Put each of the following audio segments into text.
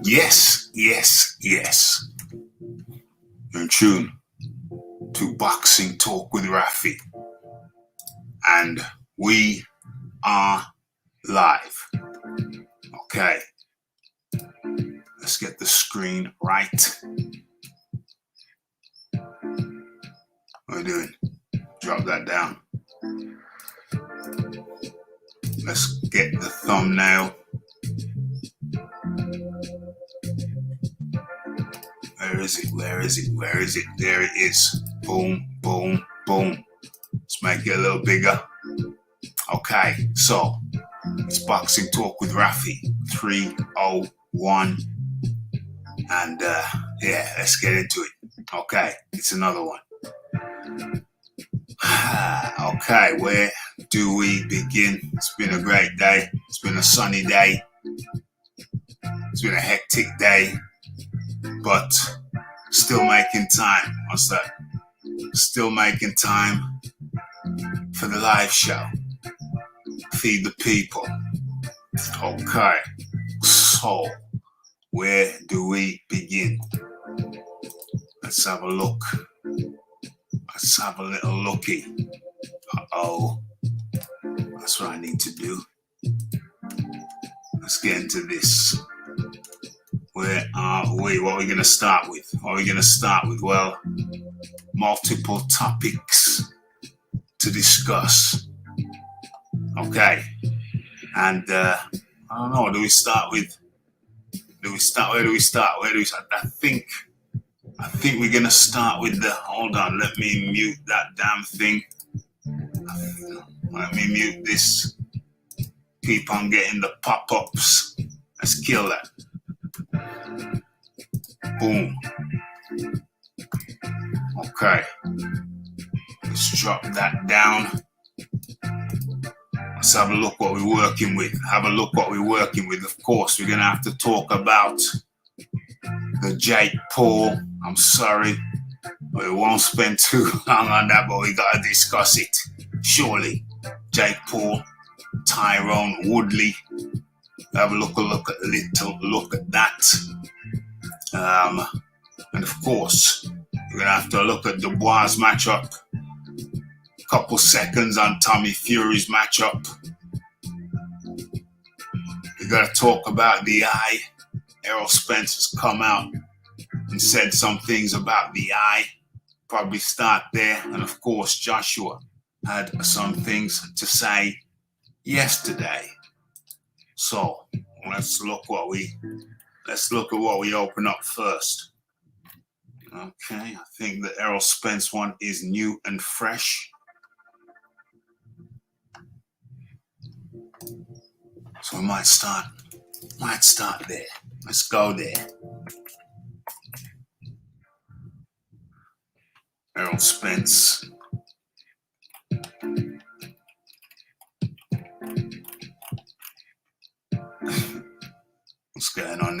Yes, yes, yes. You're in tune to Boxing Talk with Rafi. And we are live. Okay. Let's get the screen right. What are we doing? Drop that down. Let's get the thumbnail. Where is it? Where is it? Where is it? There it is. Boom, boom, boom. Let's make it a little bigger. Okay, so it's Boxing Talk with Rafi 301. And yeah, let's get into it. Okay, it's another one. Okay, where do we begin? It's been a great day. It's been a sunny day. It's been a hectic day. But still making time. What's that? Still making time for the live show. Feed the people. Okay. So, where do we begin? Let's have a look. Let's have a little looky. Uh-oh. That's what I need to do. Let's get into this. Where are we? What are we going to start with? What are we going to start with? Well, multiple topics to discuss. Okay. And I don't know. Do we start with? Where do we start? I think we're going to start with the. Hold on. Let me mute that damn thing. Let me mute this. Keep on getting the pop-ups. Let's kill that. Boom. Okay. Let's drop that down. Let's have a look what we're working with. Of course, we're going to have to talk about the Jake Paul. I'm sorry. We won't spend too long on that, but we got to discuss it. Surely. Jake Paul, Tyrone Woodley. Have a little look at that. And of course, we're going to have to look at Dubois' matchup. A couple seconds on Tommy Fury's matchup. We got to talk about the eye. Errol Spence has come out and said some things about the eye. Probably start there. And of course, Joshua had some things to say yesterday. So let's look at what we open up first. Okay, I think the Errol Spence one is new and fresh. So we might start there. Let's go there. Errol Spence. What's going on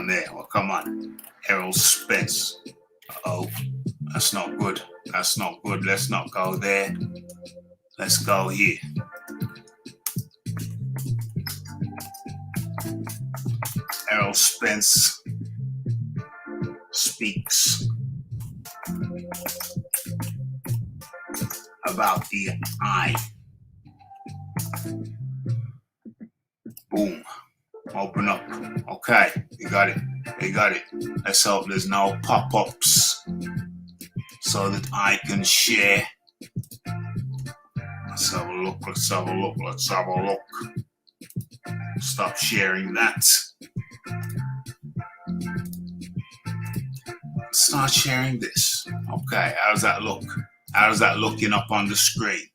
there? Well, come on. Errol Spence. Uh-oh. That's not good. Let's not go there. Let's go here. Errol Spence speaks about the eye. Boom. Open up. Okay, we got it. Let's hope there's no pop-ups so that I can share. Let's have a look. Stop sharing that. Start sharing this. Okay, how does that look? How does that looking up on the screen?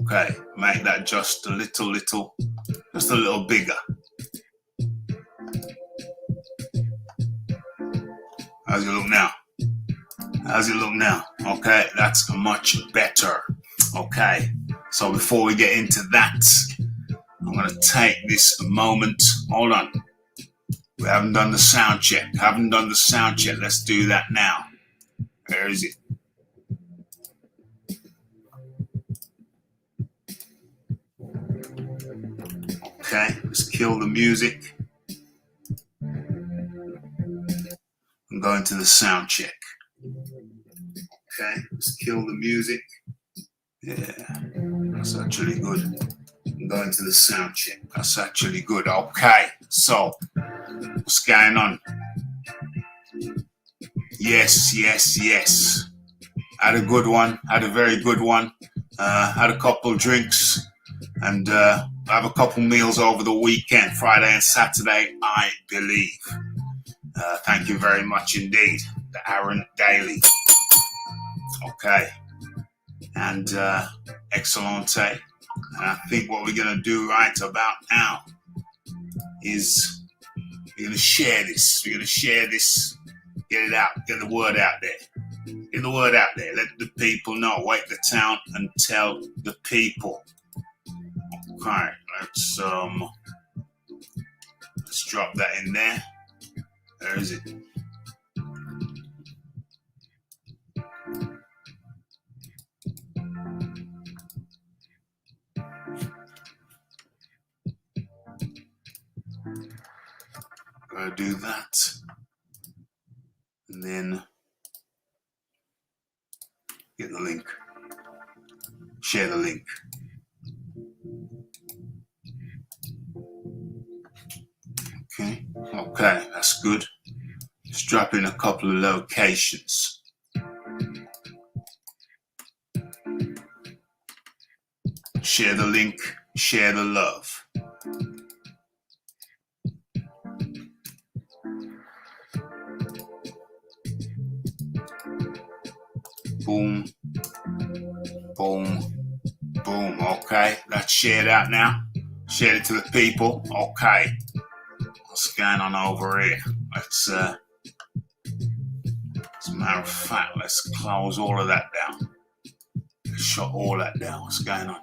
Okay, make that just a little bigger. How's it look now? Okay, that's much better. Okay, so before we get into that, I'm going to take this moment. Hold on. We haven't done the sound check. Let's do that now. Where is it? Okay, let's kill the music. I'm going to the sound check. Okay, let's kill the music. Yeah, that's actually good. I'm going to the sound check. That's actually good. Okay, so what's going on? Yes. Had a good one. Had a very good one. Had a couple drinks and have a couple meals over the weekend, Friday and Saturday, I believe. Thank you very much indeed, the Aaron Daily. Okay, and excellente. And I think what we're going to do right about now is we're going to share this. We're going to share this, get it out, get the word out there. Get the word out there. Let the people know. Wake the town and tell the people. Okay, let's drop that in there. Where is it? Gotta do that. And then get the link. Share the link. Okay, that's good. Just drop in a couple of locations. Share the link, share the love. Boom, boom, boom. Okay, that's shared out now. Shared it to the people. Okay. What's going on over here? Let's, as a matter of fact, let's close all of that down. Let's shut all that down. What's going on?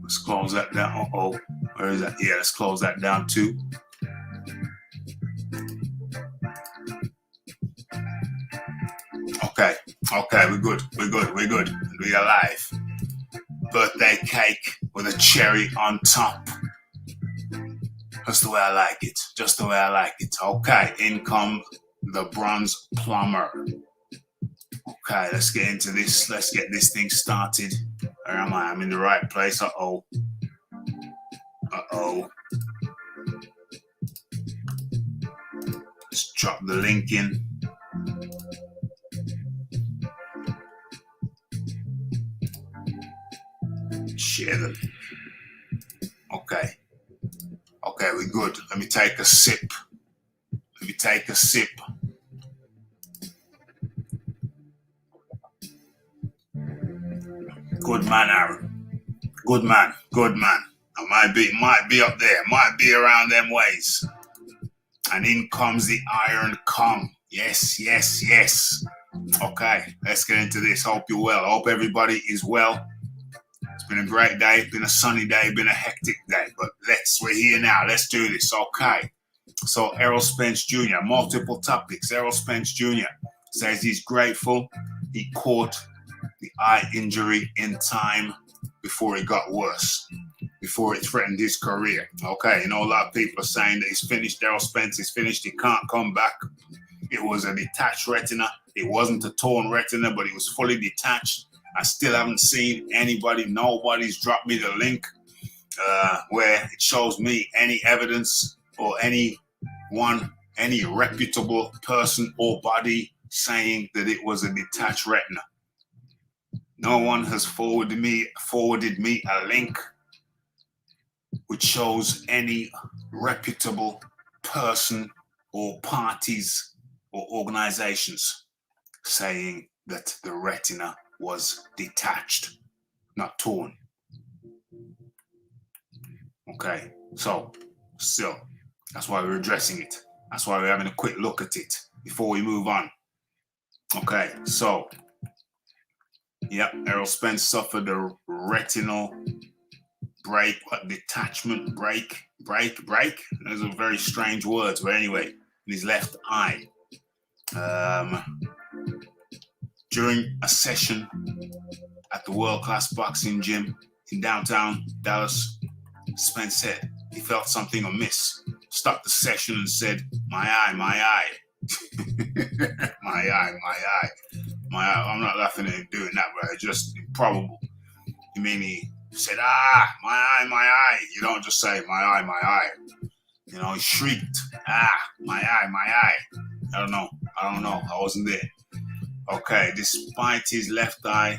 Let's close that down. Uh-oh. Where is that? Yeah, let's close that down too. Okay, we're good. We are live. Birthday cake with a cherry on top. Just the way I like it. Okay, in come the bronze plumber. Okay, let's get into this. Let's get this thing started. Where am I? I'm in the right place. Uh-oh. Let's drop the link in. Share them. Okay, we're good. Let me take a sip. Good man, Aaron. Good man. I might be up there, might be around them ways. And in comes the Iron Kong. Yes. Okay, let's get into this. Hope you're well. Hope everybody is well. It's been a great day. It's been a sunny day. Been a hectic day. But we're here now. Let's do this. Okay. So Errol Spence Jr., multiple topics. Errol Spence Jr. says he's grateful he caught the eye injury in time before it got worse, before it threatened his career. Okay, a lot of people are saying that he's finished. Errol Spence is finished. He can't come back. It was a detached retina. It wasn't a torn retina, but it was fully detached. I still haven't seen nobody's dropped me the link where it shows me any evidence or any reputable person or body saying that it was a detached retina. No one has forwarded me a link which shows any reputable person or parties or organizations saying that the retina was detached, not torn. Okay, so still, that's why we're addressing it. That's why we're having a quick look at it before we move on. Okay, so, Errol Spence suffered a retinal detachment break. Those are very strange words, but anyway, in his left eye. During a session at the world-class boxing gym in downtown Dallas, Spence said he felt something amiss, stopped the session and said, my eye, my eye. My eye, my eye. My eye. I'm not laughing at him doing that, but it's just improbable. You mean he said, my eye, my eye. You don't just say, my eye, my eye. You know, he shrieked, my eye, my eye. I don't know. I wasn't there. Okay, despite his left eye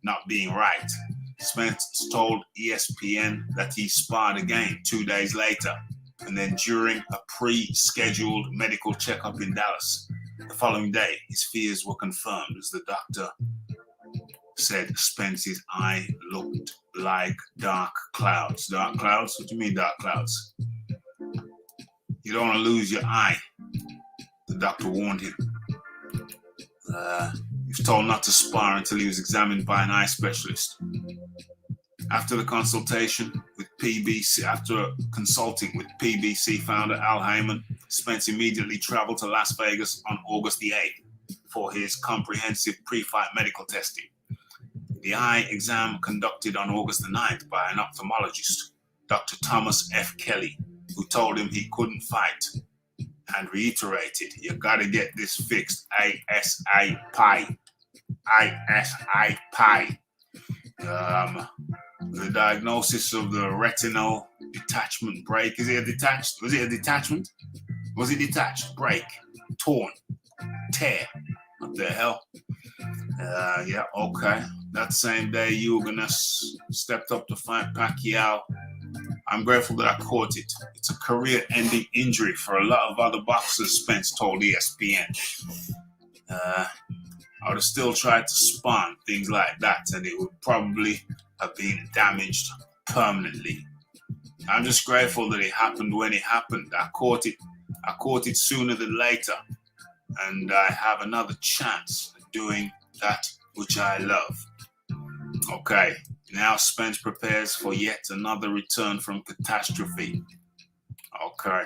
not being right, Spence told ESPN that he sparred again 2 days later, and then during a pre-scheduled medical checkup in Dallas. The following day, his fears were confirmed as the doctor said Spence's eye looked like dark clouds. Dark clouds? What do you mean dark clouds? You don't want to lose your eye, the doctor warned him. He was told not to spar until he was examined by an eye specialist. After consulting with PBC founder Al Heyman, Spence immediately traveled to Las Vegas on August the 8th for his comprehensive pre-fight medical testing. The eye exam conducted on August the 9th by an ophthalmologist, Dr. Thomas F. Kelly, who told him he couldn't fight and reiterated, you gotta get this fixed ASAP. The diagnosis of the retinal detachment break. Was it a detachment? Was it detached? Break. Torn. Tear. What the hell? Yeah, okay. That same day, Usyk stepped up to fight Pacquiao. I'm grateful that I caught it. It's a career-ending injury for a lot of other boxers, Spence told ESPN. I would have still tried to spawn things like that, and it would probably have been damaged permanently. I'm just grateful that it happened when it happened. I caught it sooner than later, and I have another chance at doing that which I love. Okay, now Spence prepares for yet another return from catastrophe. Okay.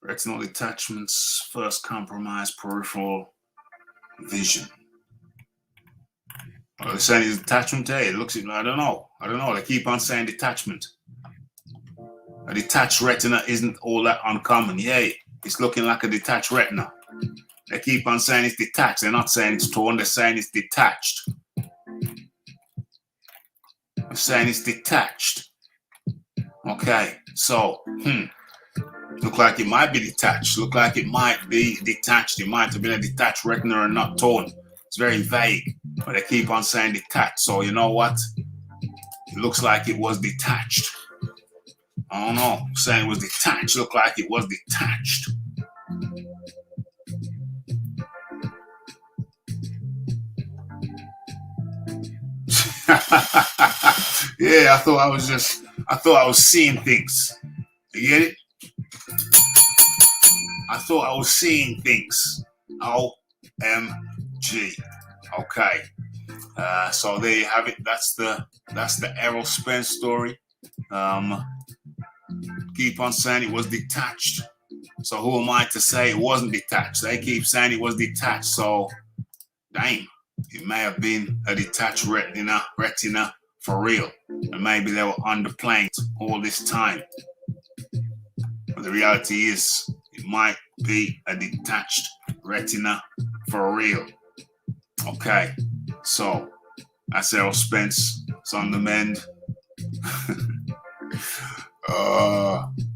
Retinal detachments first compromise peripheral vision. They're saying it's detachment. Hey, it looks. I don't know. They keep on saying detachment. A detached retina isn't all that uncommon. Yeah, it's looking like a detached retina. They keep on saying it's detached. They're not saying it's torn. They're saying it's detached. They're saying it's detached. Okay, so, look like it might be detached. Look like it might be detached. It might have been a detached retina and not torn. It's very vague, but they keep on saying detached. So you know what? It looks like it was detached. I don't know. I'm saying it was detached. Looked like it was detached. Yeah, I thought I was seeing things. You get it? I thought I was seeing things. OMG. Okay. So there you have it. That's the Errol Spence story. Keep on saying it was detached. So who am I to say it wasn't detached? They keep saying it was detached. So, dang, it may have been a detached retina for real. And maybe they were underplaying all this time. But the reality is, it might be a detached retina for real. Okay, so that's Errol Spence. It's on the mend.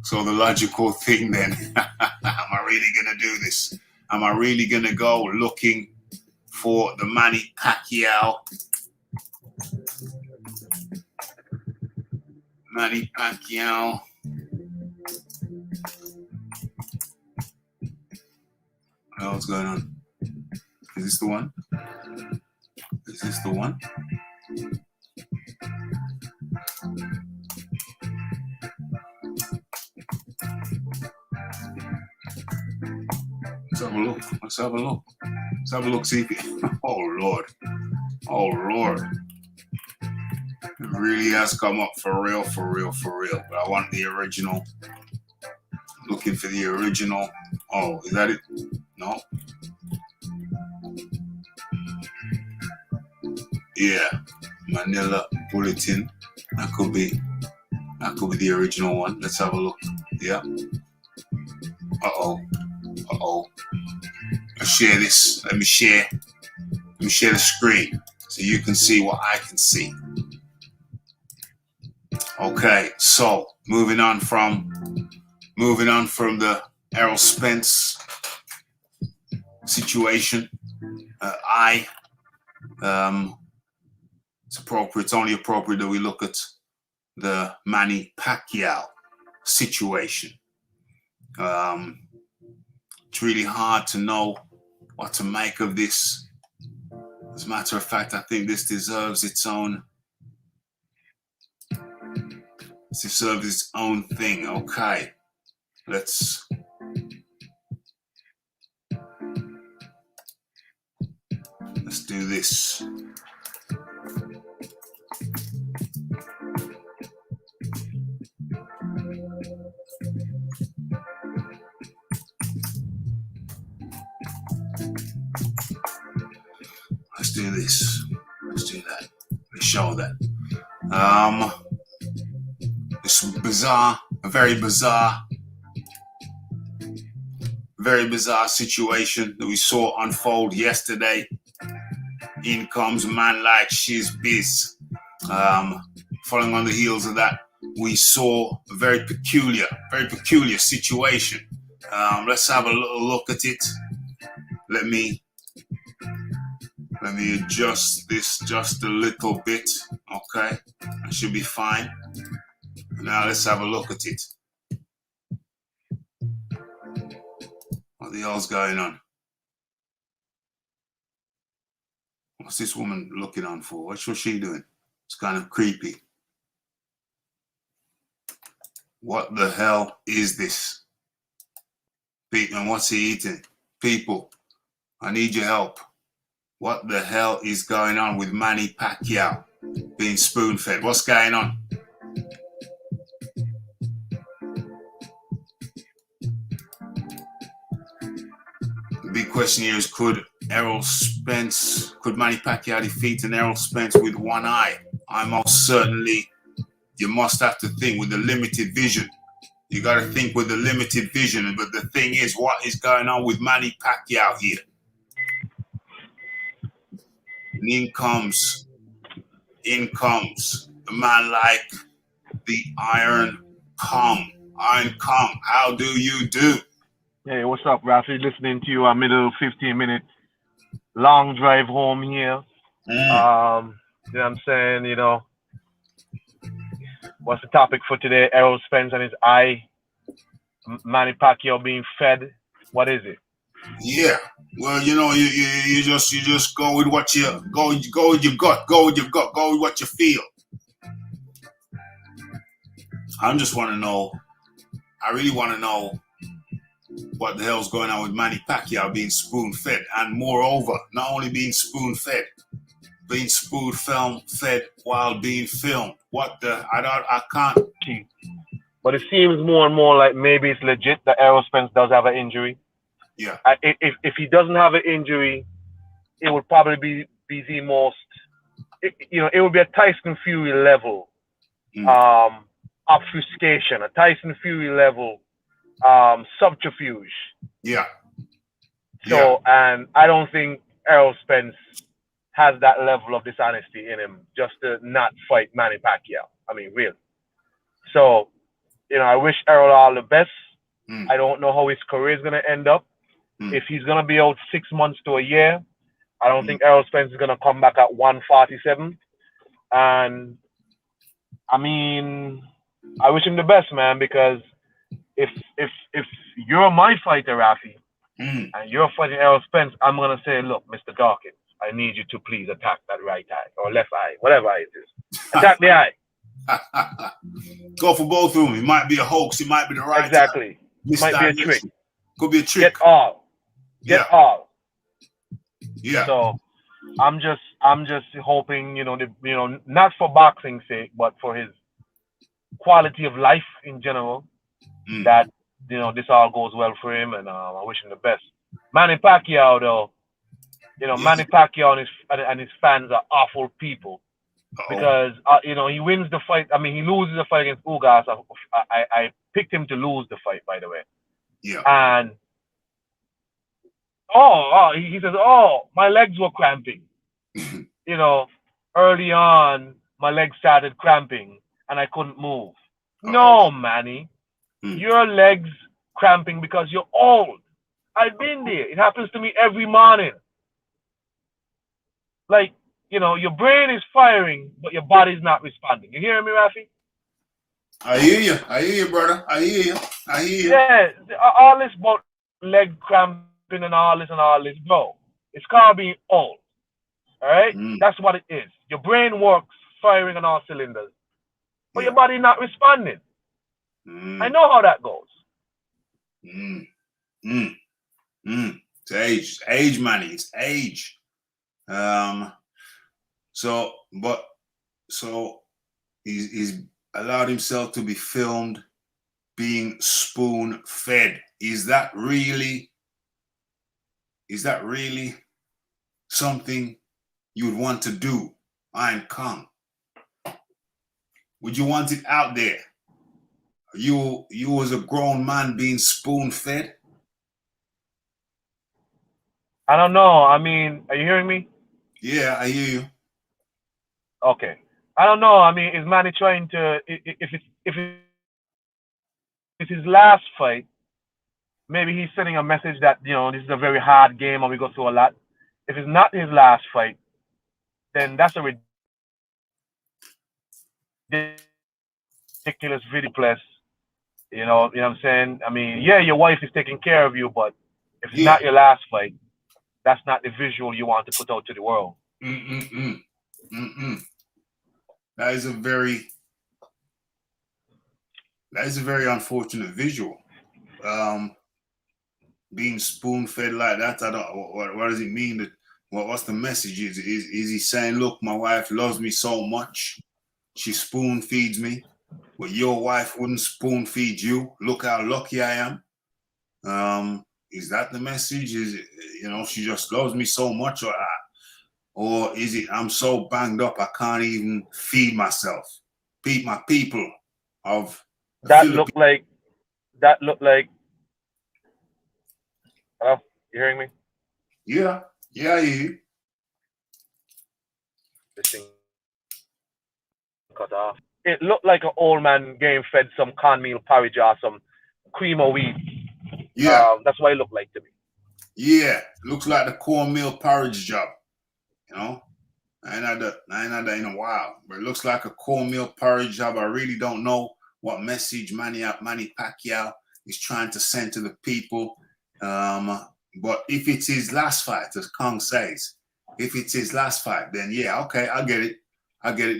So the logical thing then, am I really going to do this? Am I really going to go looking for the Manny Pacquiao? Oh, what's going on? Is this the one? Let's have a look. See if it, oh Lord. It really has come up for real. But I want the original looking for the original. Oh, is that it? No. Yeah, Manila Bulletin. That could be the original one. Let's have a look. Yeah. Uh-oh. Let's share this. Let me share the screen so you can see what I can see. Okay, so moving on from the Errol Spence situation. It's only appropriate that we look at the Manny Pacquiao situation. It's really hard to know what to make of this. As a matter of fact, I think this deserves its own thing. Okay, let's do this. Let's do this. Let's do that. Let's show that. This very bizarre situation that we saw unfold yesterday. In comes a man like Shiz Biz. Following on the heels of that, we saw a very peculiar situation. Let's have a little look at it. Let me adjust this just a little bit. Okay, that should be fine. Now let's have a look at it. What the hell's going on? What's this woman looking on for? What's she doing? It's kind of creepy. What the hell is this? And what's he eating? People, I need your help. What the hell is going on with Manny Pacquiao being spoon-fed? What's going on? The big question here is, could Manny Pacquiao defeat an Errol Spence with one eye? You must have to think with the limited vision. You got to think with the limited vision. But the thing is, what is going on with Manny Pacquiao here? And in comes a man like the Iron Kong. Iron Kong, how do you do? Hey, what's up, Raphael? Listening to you a middle 15-minute long drive home here. You know what I'm saying? You know, what's the topic for today? Errol Spence and his eye. Manny Pacquiao being fed. What is it? Yeah. Well, you know, you just go with what you go with your gut. Go with what you feel. I really want to know what the hell's going on with Manny Pacquiao being spoon-fed, and moreover, not only being spoon-fed, being spoon-fed while being filmed. I can't. But it seems more and more like maybe it's legit that Errol Spence does have an injury. Yeah. If he doesn't have an injury, it would probably be the most, it would be a Tyson Fury level obfuscation, a Tyson Fury level subterfuge. Yeah. So, and I don't think Errol Spence has that level of dishonesty in him just to not fight Manny Pacquiao. I mean, really. So, you know, I wish Errol all the best. I don't know how his career is going to end up. If he's going to be out 6 months to a year, I don't think Errol Spence is going to come back at 147. And, I mean, I wish him the best, man, because if you're my fighter, Rafi, and you're fighting Errol Spence, I'm going to say, look, Mr. Dawkins, I need you to please attack that right eye or left eye, whatever eye it is. Attack the eye. Go for both of them. It might be a hoax. It might be the right. Exactly. It might be a trick. Could be a trick. Get all. Yeah. So I'm just hoping, not for boxing's sake, but for his quality of life in general, that this all goes well for him, and I wish him the best. Manny Pacquiao, though, Yeah. Manny Pacquiao and his fans are awful people Uh-oh. because he wins the fight. I mean, he loses the fight against Ugas. I picked him to lose the fight, by the way. Yeah. And he says, my legs were cramping. Early on, my legs started cramping and I couldn't move. No, Manny, your legs cramping because you're old. I've been there. It happens to me every morning. Like, your brain is firing, but your body's not responding. You hearing me, Rafi? I hear you. I hear you, brother. I hear you. I hear you. Yeah, all this about leg cramping and all this, bro. It's called being old. All right? That's what it is. Your brain works firing on all cylinders, but your body not responding. I know how that goes. It's age. It's age, money. It's age. So he's allowed himself to be filmed being spoon fed. Is that really something you would want to do, Iron Kong? Would you want it out there? You as a grown man being spoon fed? I don't know. I mean, are you hearing me? Yeah, I hear you. Okay. I don't know. I mean, is Manny trying to, if it's his last fight, maybe he's sending a message that, this is a very hard game and we go through a lot. If it's not his last fight, then that's a ridiculous video plus. You know what I'm saying? I mean, yeah, your wife is taking care of you, but if it's not your last fight, that's not the visual you want to put out to the world. That is a very unfortunate visual. Being spoon fed like that, I don't. What does it mean? What's the message? Is he saying, look, my wife loves me so much, she spoon feeds me, but your wife wouldn't spoon feed you? Look how lucky I am. Is that the message? Is it, she just loves me so much, or is it I'm so banged up I can't even feed myself, feed my people of the That looked like. Hello, you hearing me? Yeah, I hear you. This thing cut off. It looked like an old man getting fed some cornmeal porridge or some cream of wheat. Yeah. That's what it looked like to me. Yeah, looks like the cornmeal porridge job. I ain't had that in a while, but it looks like a cornmeal porridge job. I really don't know what message Manny Pacquiao is trying to send to the people. But if it's his last fight, as Kong says, if it's his last fight, then yeah, okay, I get it.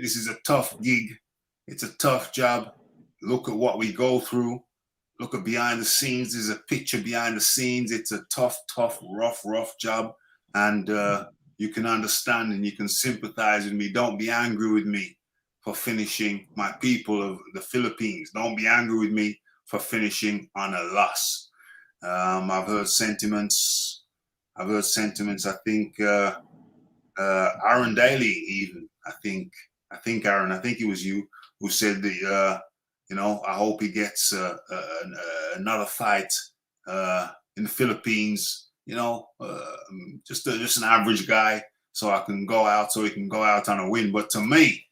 This is a tough gig. It's a tough job. Look at what we go through. Look at behind the scenes. There's a picture behind the scenes. It's a tough, rough job. And you can understand and you can sympathize with me. Don't be angry with me for finishing, my people of the Philippines. Don't be angry with me for finishing on a loss. I've heard sentiments. I think Aaron Daly even. I think Aaron. I think it was you who said that. I hope he gets another fight in the Philippines. Just an average guy, so he can go out on a win. But to me,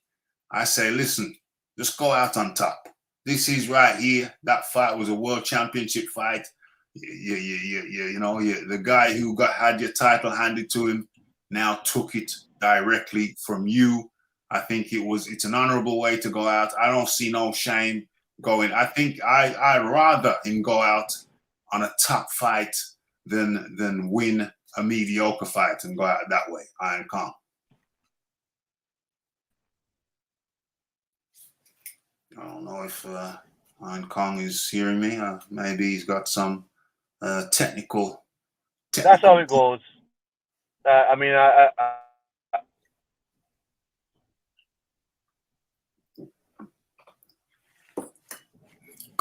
I say, listen, just go out on top. This is right here. That fight was a world championship fight. The guy who had your title handed to him now took it directly from you. I think it's an honorable way to go out. I don't see no shame going. I think I'd rather him go out on a top fight than win a mediocre fight and go out that way. Iron Kong. I don't know if Iron Kong is hearing me. Maybe he's got some technical. That's how it goes. I mean,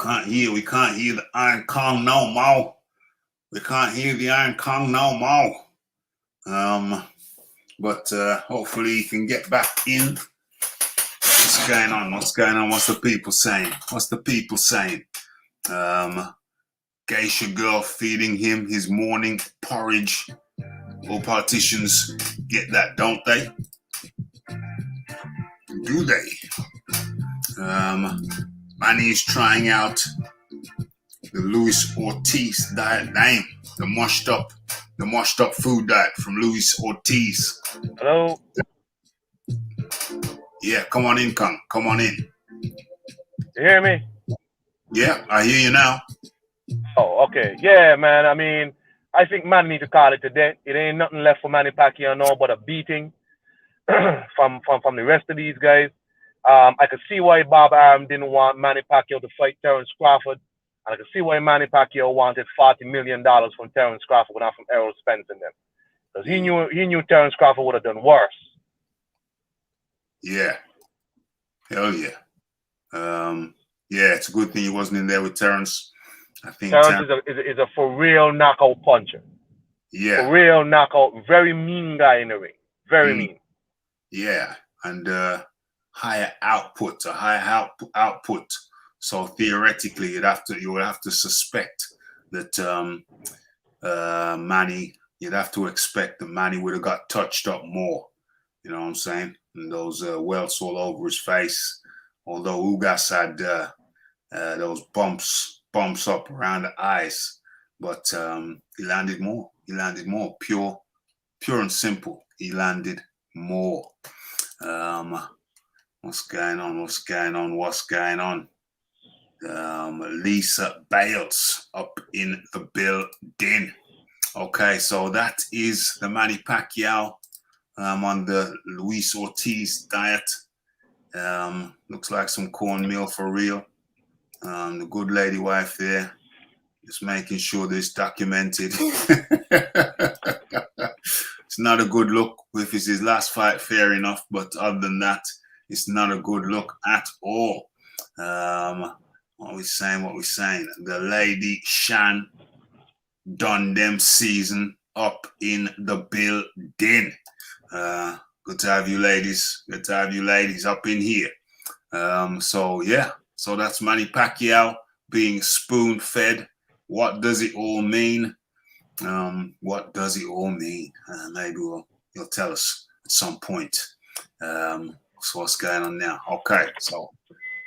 We can't hear the Iron Kong no more. We can't hear the Iron Kong no more. But hopefully he can get back in. What's going on? What's going on? What's the people saying? What's the people saying? Geisha girl feeding him his morning porridge. All politicians get that, don't they? Do they? Manny is trying out the Luis Ortiz diet name, the mushed up food diet from Luis Ortiz. Hello? Yeah, come on in, Kong. Come on in. You hear me? Yeah, I hear you now. Oh, okay. Yeah, man. I mean, I think man need to call it a day. It ain't nothing left for Manny Pacquiao now but a beating from the rest of these guys. I could see why Bob Arum didn't want Manny Pacquiao to fight Terence Crawford. And I could see why Manny Pacquiao wanted $40 million from Terence Crawford, not from Errol Spence and them. Because he knew Terence Crawford would have done worse. Yeah. Hell yeah. Yeah, it's a good thing he wasn't in there with Terence. I think Terence is a for real knockout puncher. Yeah. For real knockout, very mean guy in the ring. Very mean. Yeah. And higher output. So theoretically you would have to suspect that Manny, you'd have to expect that Manny would have got touched up more. You know what I'm saying? And those welts all over his face. Although Ugas had those bumps up around the eyes, but he landed more. Pure and simple. He landed more. What's going on? Lisa Bales up in the building. Okay, so that is the Manny Pacquiao on the Luis Ortiz diet. Looks like some cornmeal for real. The good lady wife there is making sure this documented. It's not a good look. If it's his last fight, fair enough. But other than that, it's not a good look at all. What we saying? The lady Shan done them season up in the building. Good to have you ladies. Up in here. So that's Manny Pacquiao being spoon-fed. What does it all mean? Maybe you'll tell us at some point. So what's going on now? Okay, so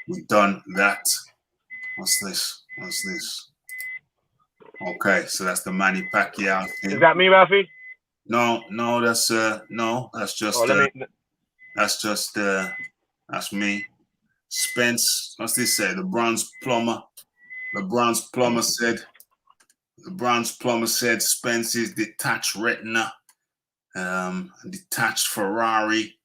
we've done that. What's this? Okay, so that's the Manny Pacquiao thing. Is that me, Rafi? No, that's just that's me. Spence, what's this say? The bronze plumber said Spence's detached retina, detached Ferrari,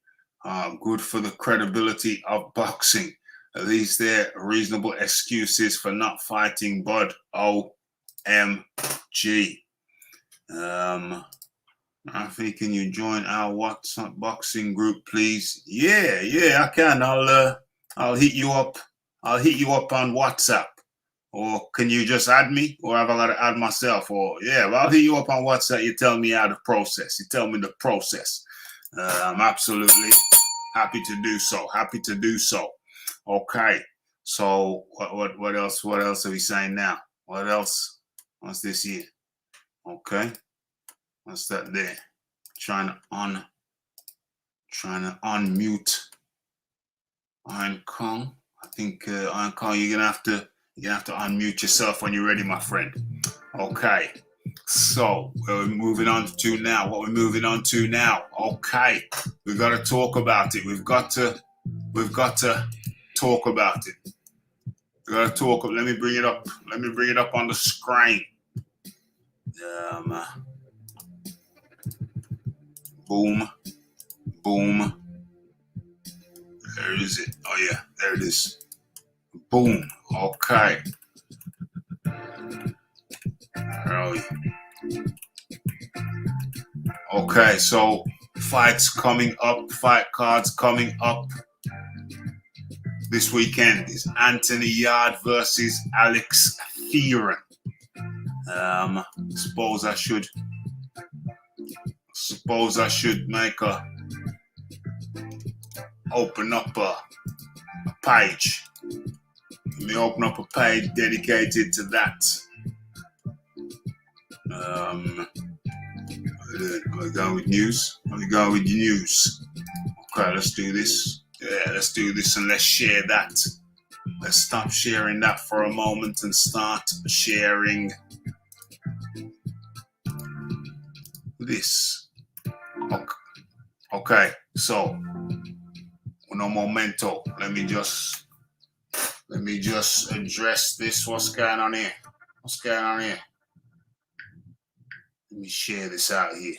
good for the credibility of boxing. At least there are reasonable excuses for not fighting Bud. OMG. Rafi, can you join our WhatsApp boxing group, please? Yeah, I can. I'll hit you up. on WhatsApp. Or can you just add me? Or have I got to add myself? Or I'll hit you up on WhatsApp. You tell me how the process. You tell me the process. I'm absolutely happy to do so. Okay. So what else? What else are we saying now? What else? What's this here? Okay. What's that there? Trying to unmute Iron Kong. I think Iron Kong, you're gonna have to unmute yourself when you're ready, my friend. Okay. So what we're moving on to now? Okay. We've got to talk about it. We've got to talk about it. Let me bring it up. On the screen. Boom. There is it. Oh yeah, there it is. Boom. Okay. Okay, so fight cards coming up this weekend is Anthony Yarde versus Alex Theron. Suppose I should make open up a page. Let me open up a page dedicated to that. Are we going with news? Are we going with news? Okay, let's do this. Yeah, let's do this and let's share that. Let's stop sharing that for a moment and start sharing this. Okay, so uno momento. Let me just address this. What's going on here? Let me share this out here.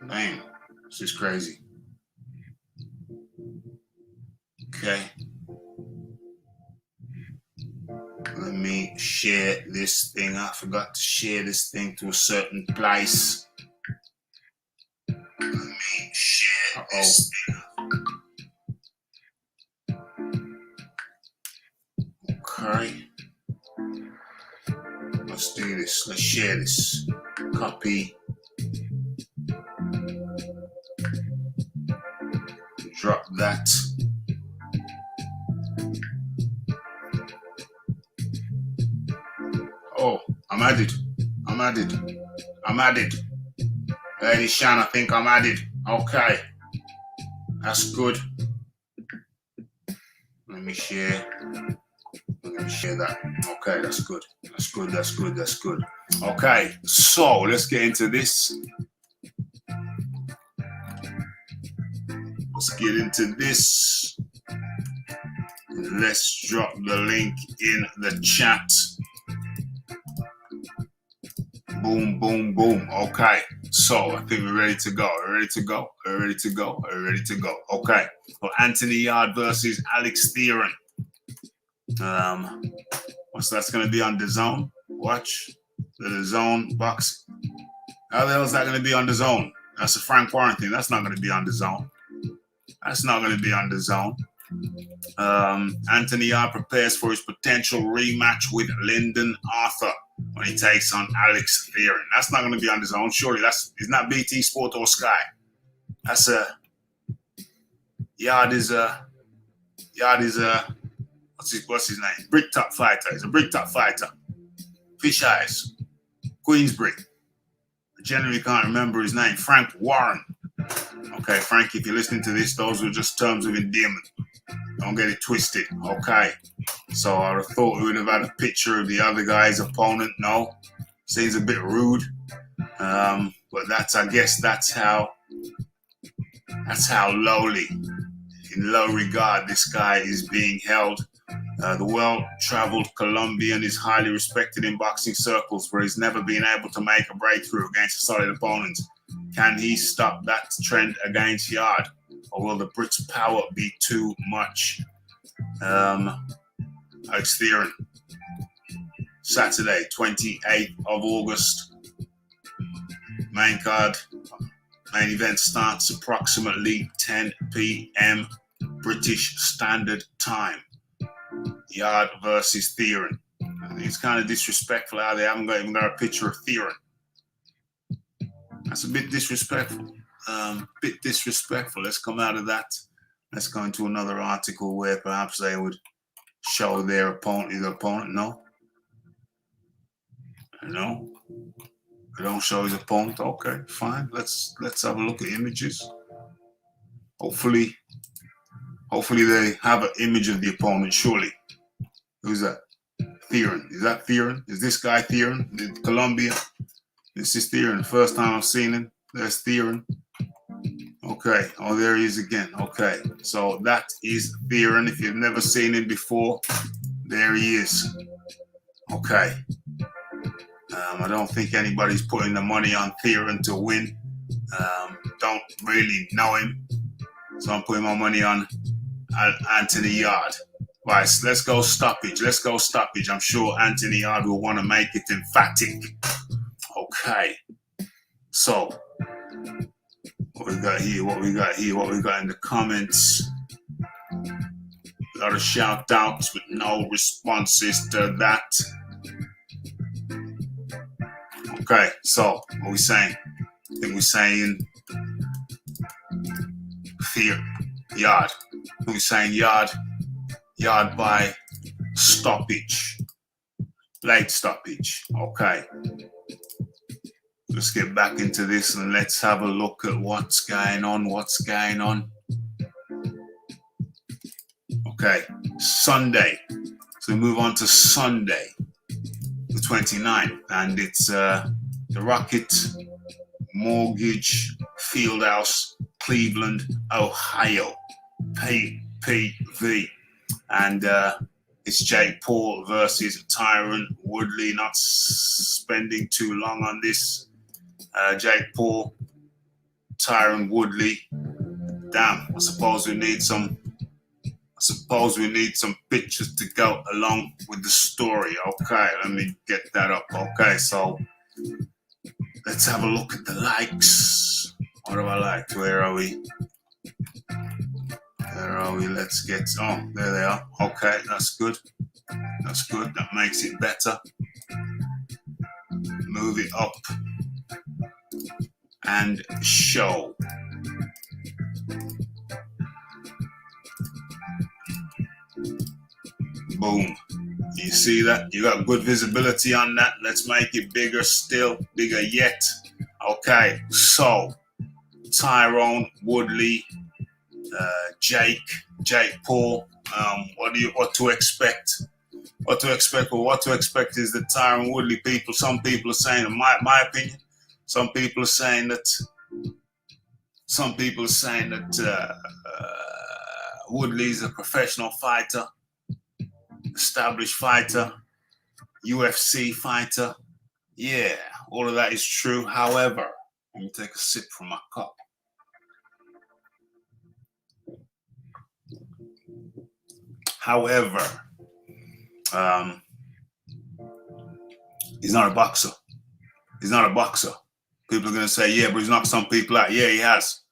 Damn, this is crazy. Okay. Let me share this thing. I forgot to share this thing to a certain place. Let me share this thing. Okay. Let's do this. Let's share this. Copy. Drop that. Oh, I'm added. Lady Shan, I think I'm added. Okay. That's good. Let me share that. Okay, that's good. Okay, so let's get into this. Let's drop the link in the chat. Boom, boom, boom. Okay, so I think we're ready to go. Okay, so Anthony Yarde versus Alex Theron. What's that's going to be on the zone? Watch the zone box. How the hell is that going to be on the zone? That's a Frank Warren thing. That's not going to be on the zone. Anthony Yarde prepares for his potential rematch with Lyndon Arthur when he takes on Alex Theron. That's not going to be on the zone. Surely it's not BT Sport or Sky. That's Yarde is what's his name? Brick top fighter. He's a brick top fighter. Fish Eyes. Queensbury. I generally can't remember his name. Frank Warren. Okay, Frank, if you're listening to this, those were just terms of endearment. Don't get it twisted. Okay. So I would have thought we would have had a picture of the other guy's opponent. No. Seems a bit rude. But I guess that's how lowly, in low regard, this guy is being held. The well-traveled Colombian is highly respected in boxing circles, where he's never been able to make a breakthrough against a solid opponent. Can he stop that trend against Yarde, or will the Brits' power be too much? Alex Theron, Saturday, 28th of August. Main event starts approximately 10 p.m. British Standard Time. Yarde versus Theron. I think it's kind of disrespectful how they haven't even got a picture of Theron. That's a bit disrespectful. Let's come out of that. Let's go into another article where perhaps they would show their opponent. No. They don't show his opponent. Okay, fine. Let's have a look at images. Hopefully they have an image of the opponent. Surely. Who's that? Theron. Is that Theron? Is this guy Theron? Colombia? This is Theron. The first time I've seen him. There's Theron. Okay. Oh, there he is again. Okay. So that is Theron. If you've never seen him before, there he is. Okay. I don't think anybody's putting the money on Theron to win. Don't really know him. So I'm putting my money on Anthony Yarde. Right, so let's go stoppage. I'm sure Anthony Yarde will want to make it emphatic. Okay. So, what we got here? What we got in the comments? A lot of shout outs with no responses to that. Okay, so what are we saying? I think we're saying yard. We're saying yard by stoppage, late stoppage. Okay, let's get back into this and let's have a look at what's going on. Okay, Sunday. So we move on to Sunday, the 29th, and it's the Rocket Mortgage Fieldhouse, Cleveland, Ohio, PV. And it's Jake Paul versus Tyron Woodley. Not spending too long on this. Jake Paul, Tyron Woodley. Damn, I suppose we need some pictures to go along with the story. Okay, let me get that up. Okay, so let's have a look at the likes. What do I like? Where are we? Let's get, there they are. Okay, that's good. That makes it better. Move it up and show. Boom. You see that? You got good visibility on that. Let's make it bigger still, bigger yet. Okay, so Tyron Woodley, Jake Paul. What to expect? What to expect is that Tyron Woodley some people are saying, in my opinion, some people are saying that Woodley's a professional fighter, established fighter, UFC fighter. Yeah, all of that is true. However, let me take a sip from my cup. However, he's not a boxer. People are going to say, yeah, but he's knocked some people out. Yeah, he has.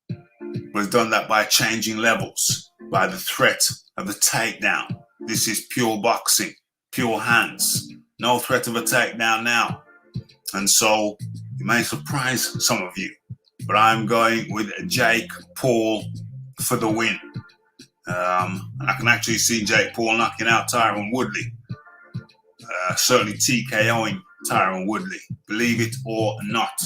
But he's done that by changing levels, by the threat of the takedown. This is pure boxing, pure hands. No threat of a takedown now. And so it may surprise some of you, but I'm going with Jake Paul for the win. And I can actually see Jake Paul knocking out Tyron Woodley. Certainly TKOing Tyron Woodley, believe it or not.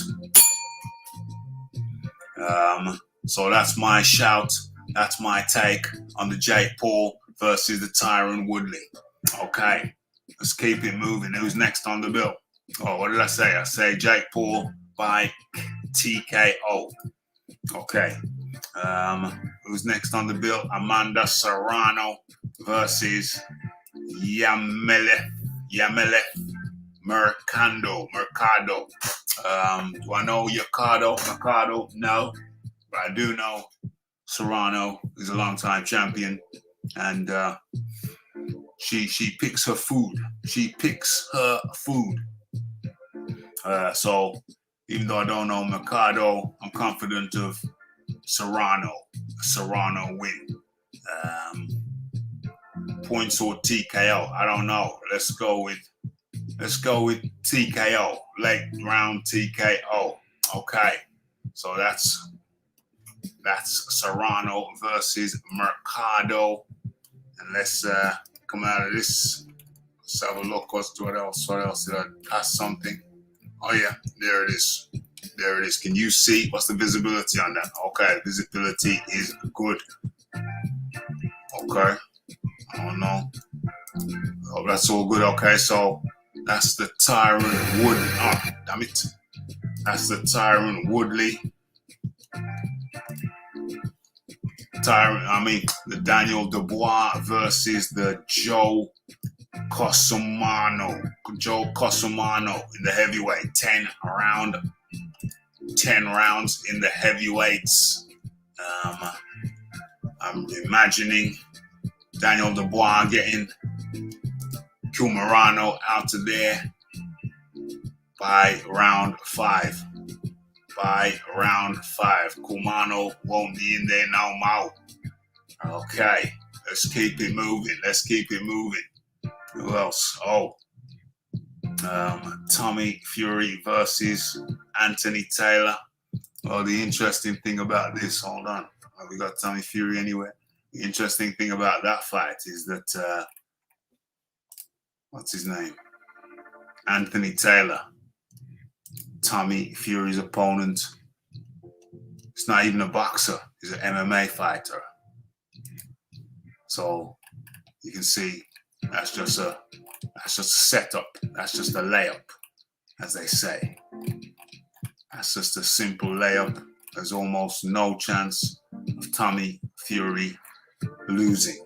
So that's my shout. That's my take on the Jake Paul versus the Tyron Woodley. Okay, let's keep it moving. Who's next on the bill? Oh, what did I say? I say Jake Paul by TKO. Okay. Who's next on the bill? Amanda Serrano versus Yamile Mercado. Do I know Mercado? No. But I do know Serrano is a long-time champion. And she picks her food. So even though I don't know Mercado, I'm confident of Serrano win. Points or TKO? I don't know. Let's go with TKO. Late round TKO. Okay. So that's Serrano versus Mercado. And let's come out of this. Let's have a look. What else? Did I pass something? Oh yeah, there it is. Can you see? What's the visibility on that? Okay, visibility is good. Okay. I don't know. Oh, that's all good. Okay, so that's the Tyron Woodley. Oh, damn it. That's the Tyron Woodley. The Daniel Dubois versus the Joe Cosumano in the heavyweight. 10 rounds in the heavyweights. I'm imagining Daniel Dubois getting Cumarano out of there by round 5. Kumano won't be in there no more. Okay, Let's keep it moving. Let's keep it moving. Who else? Oh, Tommy Fury versus Anthony Taylor. Well, the interesting thing about this, hold on. We got Tommy Fury anyway. The interesting thing about that fight is that, what's his name? Anthony Taylor, Tommy Fury's opponent. It's not even a boxer. He's an MMA fighter. So you can see that's just a setup. That's just a layup, as they say. That's just a simple layup. There's almost no chance of Tommy Fury losing.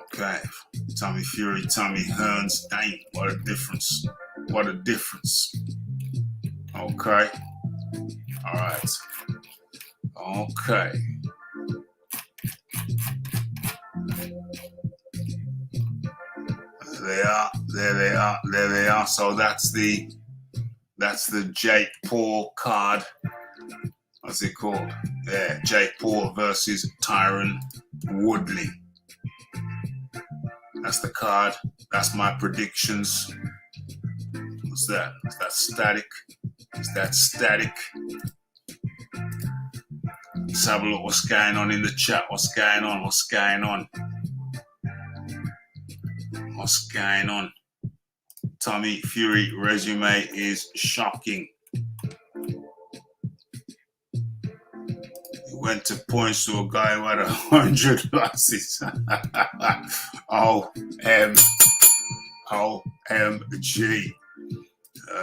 Okay, Tommy Fury, Tommy Hearns. Dang, what a difference. What a difference. Okay. All right. Okay. There they are. So that's the Jake Paul card. What's it called? Yeah, Jake Paul versus Tyron Woodley. That's the card. That's my predictions. What's that? Is that static? Is that static? Let's have a look what's going on in the chat. What's going on? What's going on? What's going on? Tommy Fury resume is shocking. He went to points to a guy who had 100 losses. OMG.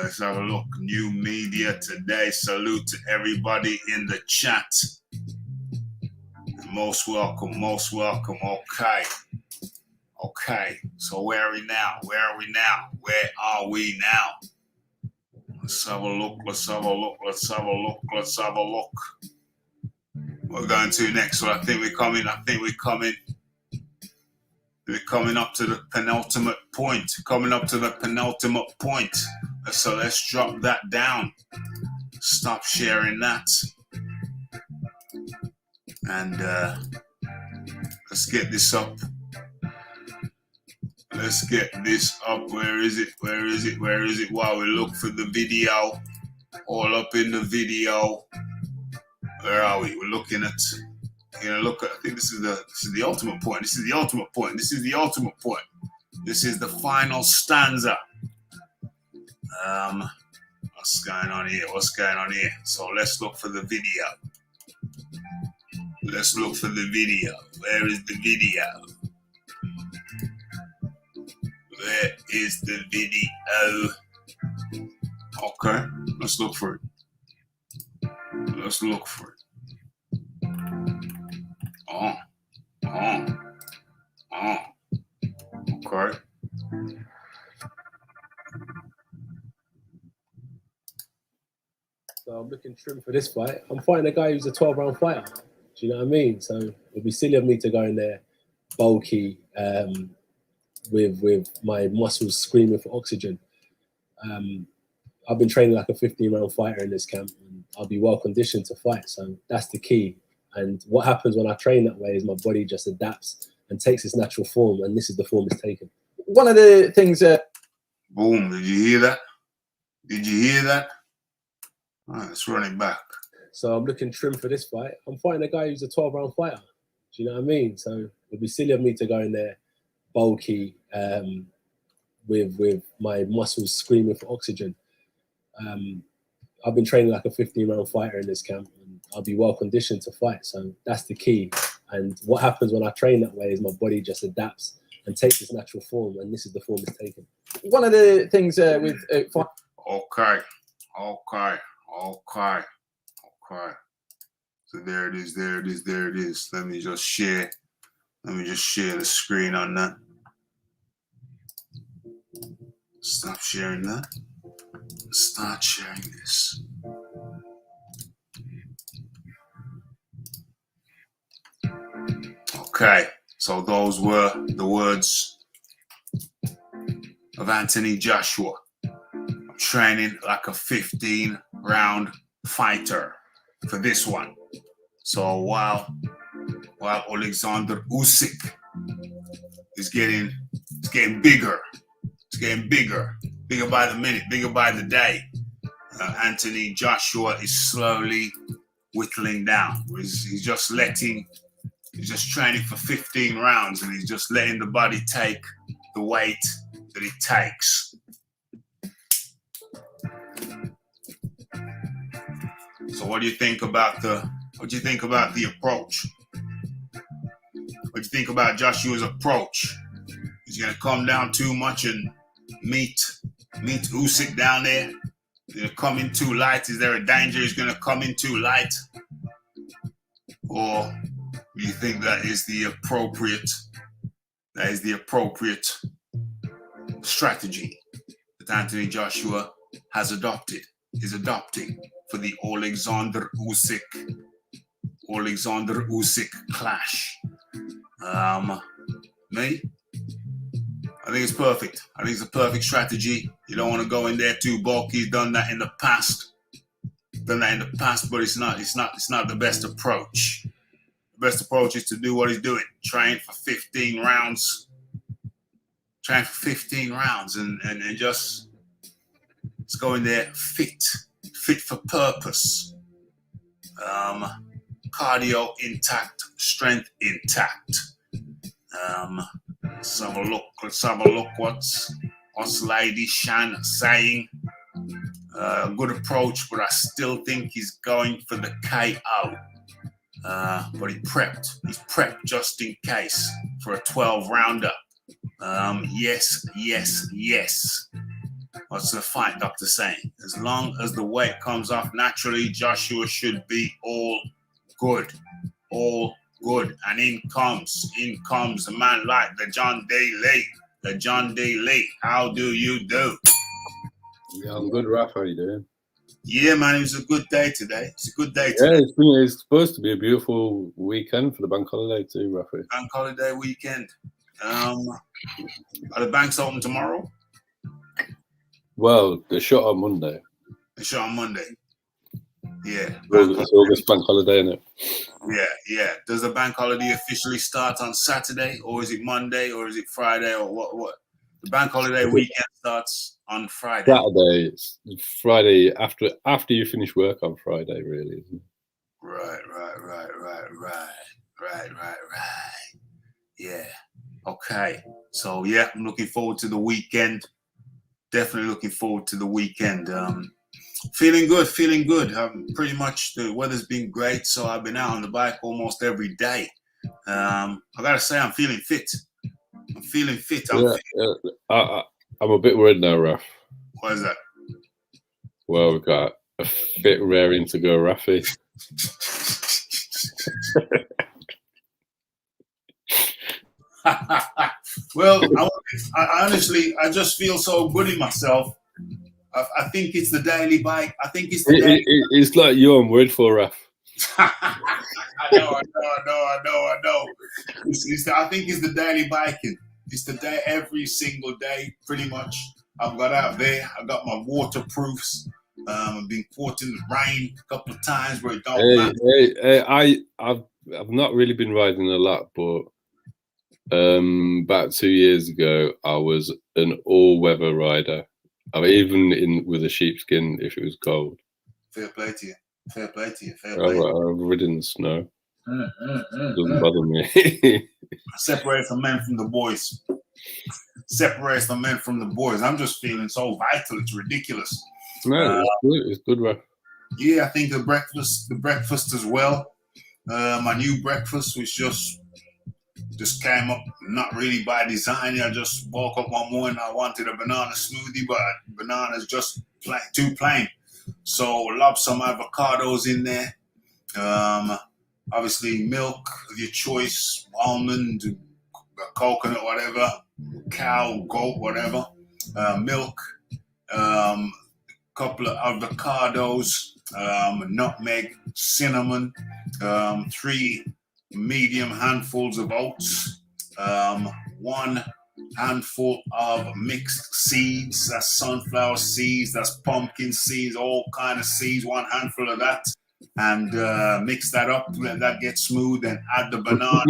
Let's have a look. New media today. Salute to everybody in the chat. Most welcome, most welcome. Okay. Okay. So where are we now? Where are we now? Where are we now? Let's have a look. Let's have a look. Let's have a look. Let's have a look. We're going to next one. I think we're coming. We're coming up to the penultimate point. Coming up to the penultimate point. So let's drop that down. Stop sharing that. And let's get this up. Let's get this up. Where is it? Where is it? Where is it? While we look for the video. All up in the video. Where are we? We're looking at. You're gonna look at. I think this is the ultimate point. This is the ultimate point. This is the ultimate point. This is the final stanza. What's going on here? What's going on here? So let's look for the video. Let's look for the video. Where is the video? Where is the video? Okay, let's look for it. Let's look for it. Okay. So I'm looking trim for this fight. I'm fighting a guy who's a 12-round fighter. Do you know what I mean? So it'd be silly of me to go in there bulky with my muscles screaming for oxygen. I've been training like a 15-round fighter in this camp, and I'll be well conditioned to fight. So that's the key. And what happens when I train that way is my body just adapts and takes its natural form, and this is the form it's taken. One of the things Boom, did you hear that? Did you hear that? All right, let's run it back. So I'm looking trim for this fight. I'm fighting a guy who's a 12-round fighter. Do you know what I mean? So it'd be silly of me to go in there bulky with my muscles screaming for oxygen. I've been training like a 15-round fighter in this camp, and I'll be well conditioned to fight. So that's the key. And what happens when I train that way is my body just adapts and takes its natural form, and this is the form it's taken. One of the things with Okay. So there it is. Let me just share the screen on that. Stop sharing that. Start sharing this. Okay, so those were the words of Anthony Joshua. I'm training like a 15-round fighter for this one. So while while Alexander Usyk is getting bigger. It's getting bigger by the minute, bigger by the day. Anthony Joshua is slowly whittling down. He's just training for 15 rounds, and he's just letting the body take the weight that it takes. So what do you think about the approach? What do you think about Joshua's approach? Is he gonna come down too much and meet Usyk down there? Is he gonna come in too light? Is there a danger he's gonna come in too light? Or do you think that is the appropriate strategy that Anthony Joshua is adopting for the Alexander Usyk clash? Me, I think it's perfect. I think it's a perfect strategy. You don't want to go in there too bulky. He's done that in the past. But it's not the best approach. The best approach is to do what he's doing. Train for 15 rounds. And just go in there fit for purpose. Cardio intact, strength intact. Let's have a look what's Lady Shan saying. Good approach, but I still think he's going for the KO. But he's prepped just in case for a 12-rounder. Yes. What's the fight doctor saying? As long as the weight comes off naturally, Joshua should be all good. And in comes a man like the John D. Lee. How do you do? Yeah, I'm good, Raph. How you doing? Yeah, man, it was a good day today. Yeah, it's supposed to be a beautiful weekend for the bank holiday too, Raphael. Bank holiday weekend. Are the banks open tomorrow? Well, they're shut on Monday. Yeah. It's August bank holiday, isn't it? Yeah. Does the bank holiday officially start on Saturday, or is it Monday, or is it Friday, or what? The bank holiday weekend starts on Friday. Saturday. It's Friday after you finish work on Friday, really, isn't it? Right. Yeah. Okay. So yeah, I'm looking forward to the weekend. Definitely looking forward to the weekend. Feeling good. Pretty much the weather's been great, so I've been out on the bike almost every day. I gotta say, I'm feeling fit. I'm a bit worried now, Raph. What is that? Well, we've got a fit raring to go, Rafi. Well, I honestly just feel so good in myself. I think it's the daily bike. It's like you, I'm worried for, Raph. I know. I think it's the daily biking. It's the day, every single day, pretty much. I've got out there. I got my waterproofs. I've been caught in the rain a couple of times where it don't matter. I've not really been riding a lot, but about 2 years ago, I was an all-weather rider. I mean, even with a sheepskin if it was cold. Fair play to you. I've ridden the snow. Doesn't bother me. Separates the men from the boys. I'm just feeling so vital. It's ridiculous. No, it's good, Raph. Yeah, I think the breakfast as well. My new breakfast was just came up, not really by design. I just woke up one morning. I wanted a banana smoothie, but banana's just too plain. So lob some avocados in there. Obviously milk of your choice, almond, coconut, whatever, cow, goat, whatever. Milk, couple of avocados, nutmeg, cinnamon, 3 medium handfuls of oats, 1 handful of mixed seeds. That's sunflower seeds, that's pumpkin seeds, all kind of seeds. 1 handful of that. and mix that up, let that get smooth, and add the banana.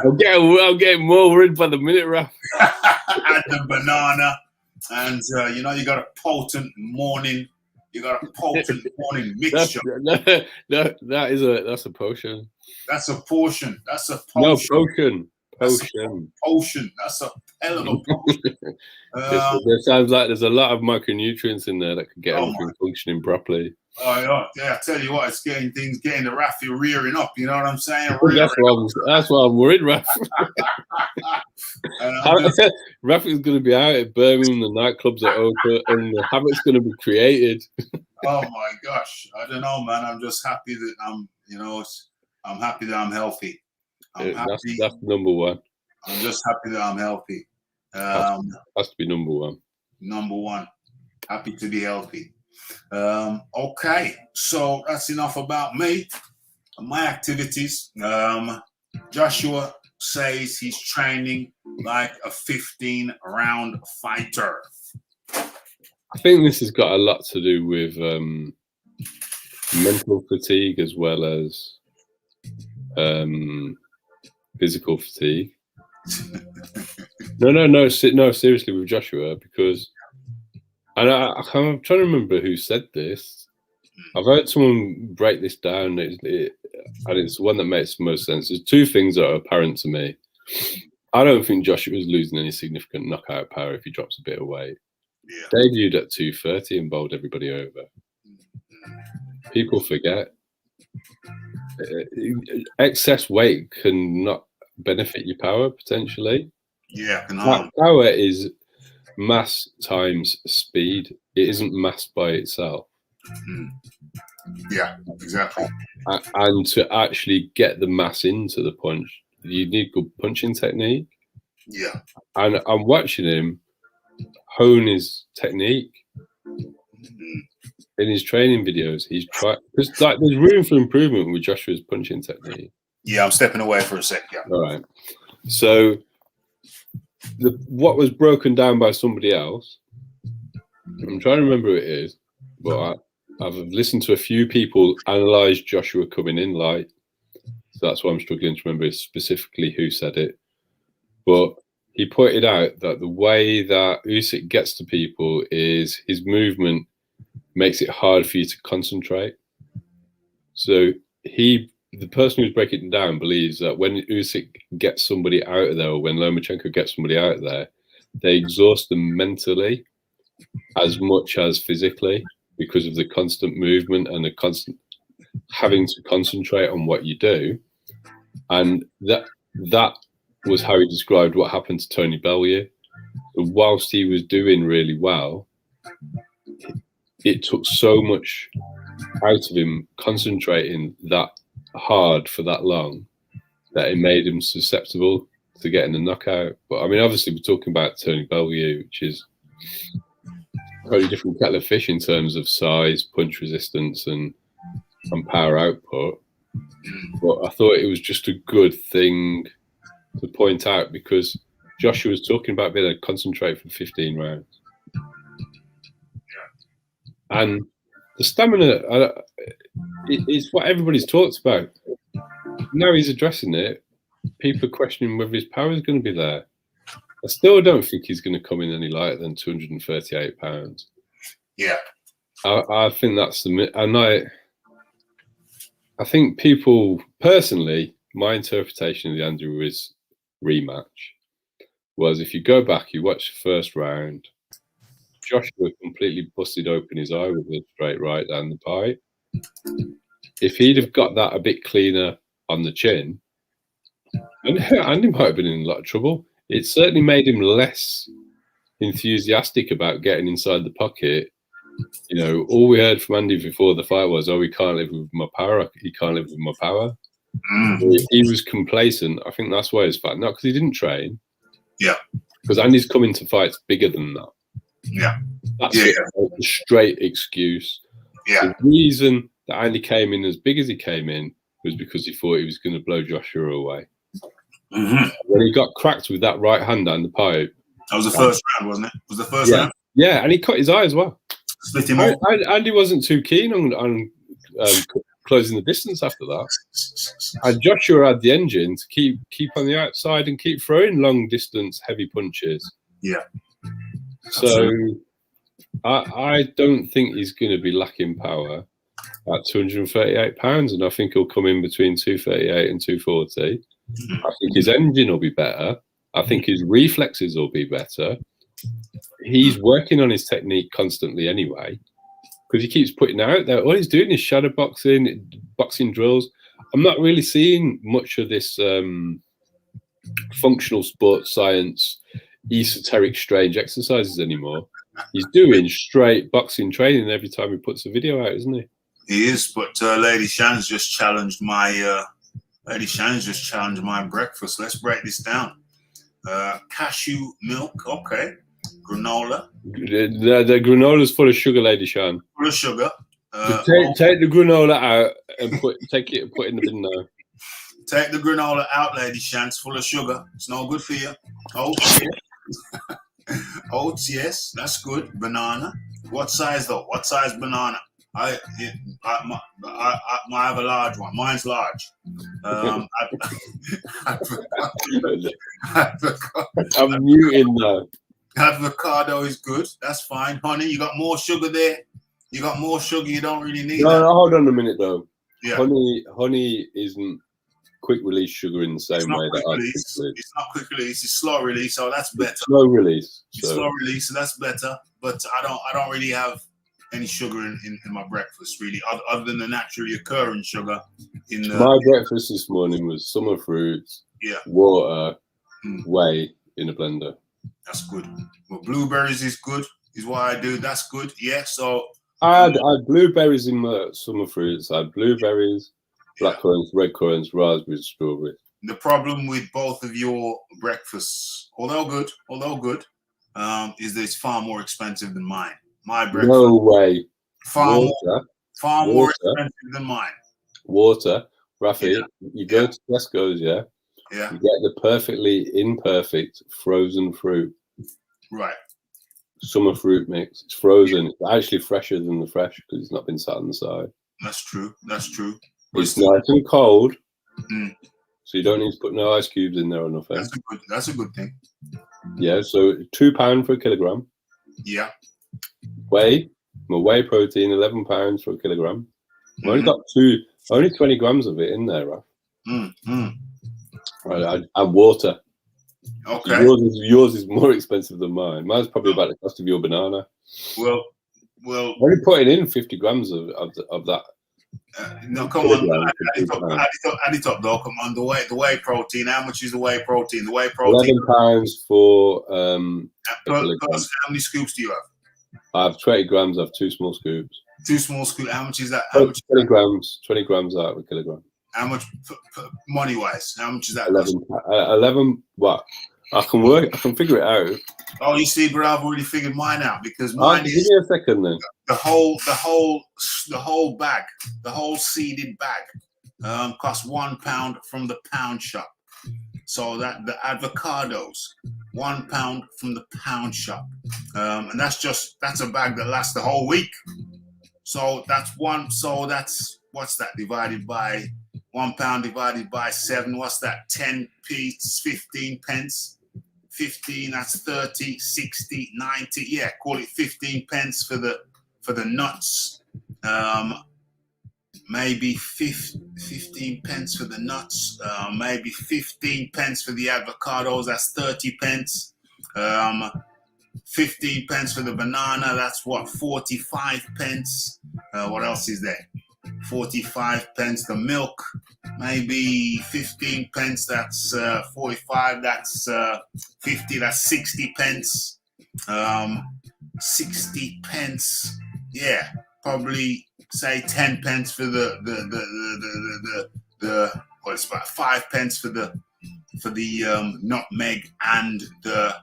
I'm getting more worried by the minute, Raph. Add the banana, and you know, you got a potent morning. You got a potent morning mixture. That's a potion. That's a portion. That's a potion. No, potion. Potion. That's a hell of a potion. It sounds like there's a lot of micronutrients in there that could get everything functioning properly. Oh yeah, I tell you what, it's getting the Raphael rearing up. You know what I'm saying? That's why I'm worried, Raph. Raphael's going to be out at Birmingham, the nightclubs are open, and the habit's going to be created. Oh my gosh, I don't know, man. I'm just happy that I'm happy that I'm healthy. That's number one. I'm just happy that I'm healthy. Has to be number one. Number one. Happy to be healthy. Okay, so that's enough about me and my activities. Joshua says he's training like a 15-round fighter. I think this has got a lot to do with mental fatigue as well as physical fatigue. No, seriously with Joshua, because I'm trying to remember who said this. I've heard someone break this down, and it's one that makes the most sense. There's two things that are apparent to me. I don't think Joshua was losing any significant knockout power if he drops a bit of weight. Yeah. Debuted at 230 and bowled everybody over. People forget. Excess weight can not benefit your power, potentially. Yeah. Power is mass times speed. It isn't mass by itself. Yeah, exactly. And to actually get the mass into the punch, you need good punching technique. Yeah. And I'm watching him hone his technique in his training videos. He's trying, because there's room for improvement with Joshua's punching technique. Yeah, I'm stepping away for a sec. Yeah. All right. So what was broken down by somebody else, I'm trying to remember who it is, but I've listened to a few people analyze Joshua coming in light. So that's why I'm struggling to remember specifically who said it. But he pointed out that the way that Usyk gets to people is his movement makes it hard for you to concentrate. So the person who's breaking it down believes that when Usyk gets somebody out of there, or when Lomachenko gets somebody out of there, they exhaust them mentally as much as physically because of the constant movement and the constant having to concentrate on what you do. And that was how he described what happened to Tony Bellew. So whilst he was doing really well, it took so much out of him concentrating that hard for that long that it made him susceptible to getting a knockout. But I mean, obviously we're talking about Tony Bellew, which is a totally different kettle of fish in terms of size, punch resistance and power output. But I thought it was just a good thing to point out because Joshua was talking about being able to concentrate for 15 rounds. And the stamina is what everybody's talked about. Now he's addressing it. People are questioning whether his power is going to be there. I still don't think he's going to come in any lighter than 238 pounds. Yeah. I think that's and I think people, personally, my interpretation of the Andrew Ruiz rematch was if you go back, you watch the first round, Joshua completely busted open his eye with a straight right down the pipe. If he'd have got that a bit cleaner on the chin, Andy might have been in a lot of trouble. It certainly made him less enthusiastic about getting inside the pocket. You know, all we heard from Andy before the fight was, "Oh, he can't live with my power. He can't live with my power." He was complacent. I think that's why he's fat. Not because he didn't train. Yeah. Because Andy's coming to fights bigger than that. Yeah. That's a straight excuse. Yeah. The reason that Andy came in as big as he came in was because he thought he was going to blow Joshua away. When he got cracked with that right hand down the pipe. That was the first round, wasn't it? Was the first round? Yeah, and he cut his eye as well. Split him up. Andy wasn't too keen on closing the distance after that. And Joshua had the engine to keep on the outside and keep throwing long distance heavy punches. Yeah. So I don't think he's going to be lacking power at 238 pounds, and I think he'll come in between 238 and 240. I think his engine will be better. I think his reflexes will be better. He's working on his technique constantly anyway, because he keeps putting out there. All he's doing is shadow boxing, boxing drills. I'm not really seeing much of this functional sports science, esoteric, strange exercises anymore. He's doing straight boxing training every time he puts a video out, isn't he? He is, but Lady Shannon's just challenged my breakfast. Let's break this down. Cashew milk, okay. Granola. The granola's full of sugar, Lady Shan. Full of sugar. Take the granola out and put it in the bin now. Take the granola out, Lady Shan. It's full of sugar. It's no good for you. Oats, yes. Oats, yes. That's good. Banana. What size though? What size banana? I have a large one. Mine's large. I'm muting now. Avocado is good. That's fine. Honey, you got more sugar there. You got more sugar. You don't really need no, that. No, hold on a minute though. Yeah. Honey isn't quick release sugar in the same way that it's not quick release. It's slow release, so that's better. Slow release. It's slow release, so that's better. But I don't really have any sugar in my breakfast really, other than the naturally occurring sugar. My breakfast this morning was summer fruits, water, whey in a blender. That's good. Well, blueberries is good. Is what I do. That's good. Yeah. So I had blueberries in my summer fruits. I had blueberries, blackcurrants, red currants, raspberries, strawberries. The problem with both of your breakfasts, although good, is that it's far more expensive than mine. My breakfast. No way. Far more expensive than mine. Water, Raphael. You go to Tesco's, Yeah. You get the perfectly imperfect frozen fruit. Right. Summer fruit mix. It's frozen. It's actually fresher than the fresh because it's not been sat on the side. That's true. It's nice and cold, so you don't need to put no ice cubes in there or nothing. That's a good thing. Yeah. So £2 for a kilogram. Yeah. Whey protein, £11 for a kilogram. I only got only 20 grams of it in there, Raf. Right, I water. Okay. Yours is more expensive than mine. Mine's probably about the cost of your banana. Well. Only putting in 50 grams of that. No, come on. Add it up, though. Come on. The whey protein. How much is the whey protein? The whey protein. £11 for. How many scoops do you have? I have 20 grams. I have 2 small scoops. 2 small scoops. How much is that? 20 grams. 20 grams out of a kilogram. How much money wise? How much is that? 11. What? I can figure it out. Oh, you see, but I've already figured mine out because mine is. Give me a second then. The whole bag, the whole seeded bag, costs £1 from the pound shop. So that the avocados, £1 from the pound shop, and that's a bag that lasts the whole week. So that's what's that divided by £1 divided by 7? What's that? 10p, 15 pence. 15. That's 30, 60, 90. Yeah, call it 15 pence for the nuts. Maybe 15 pence for the nuts. Maybe 15 pence for the avocados. That's 30 pence. 15 pence for the banana. That's what? 45 pence. What else is there? 45 pence. The milk, maybe 15 pence. That's 45. That's 50. That's 60 pence. 60 pence. Yeah, probably say 10 pence for the it's about 5 pence for the nutmeg and the,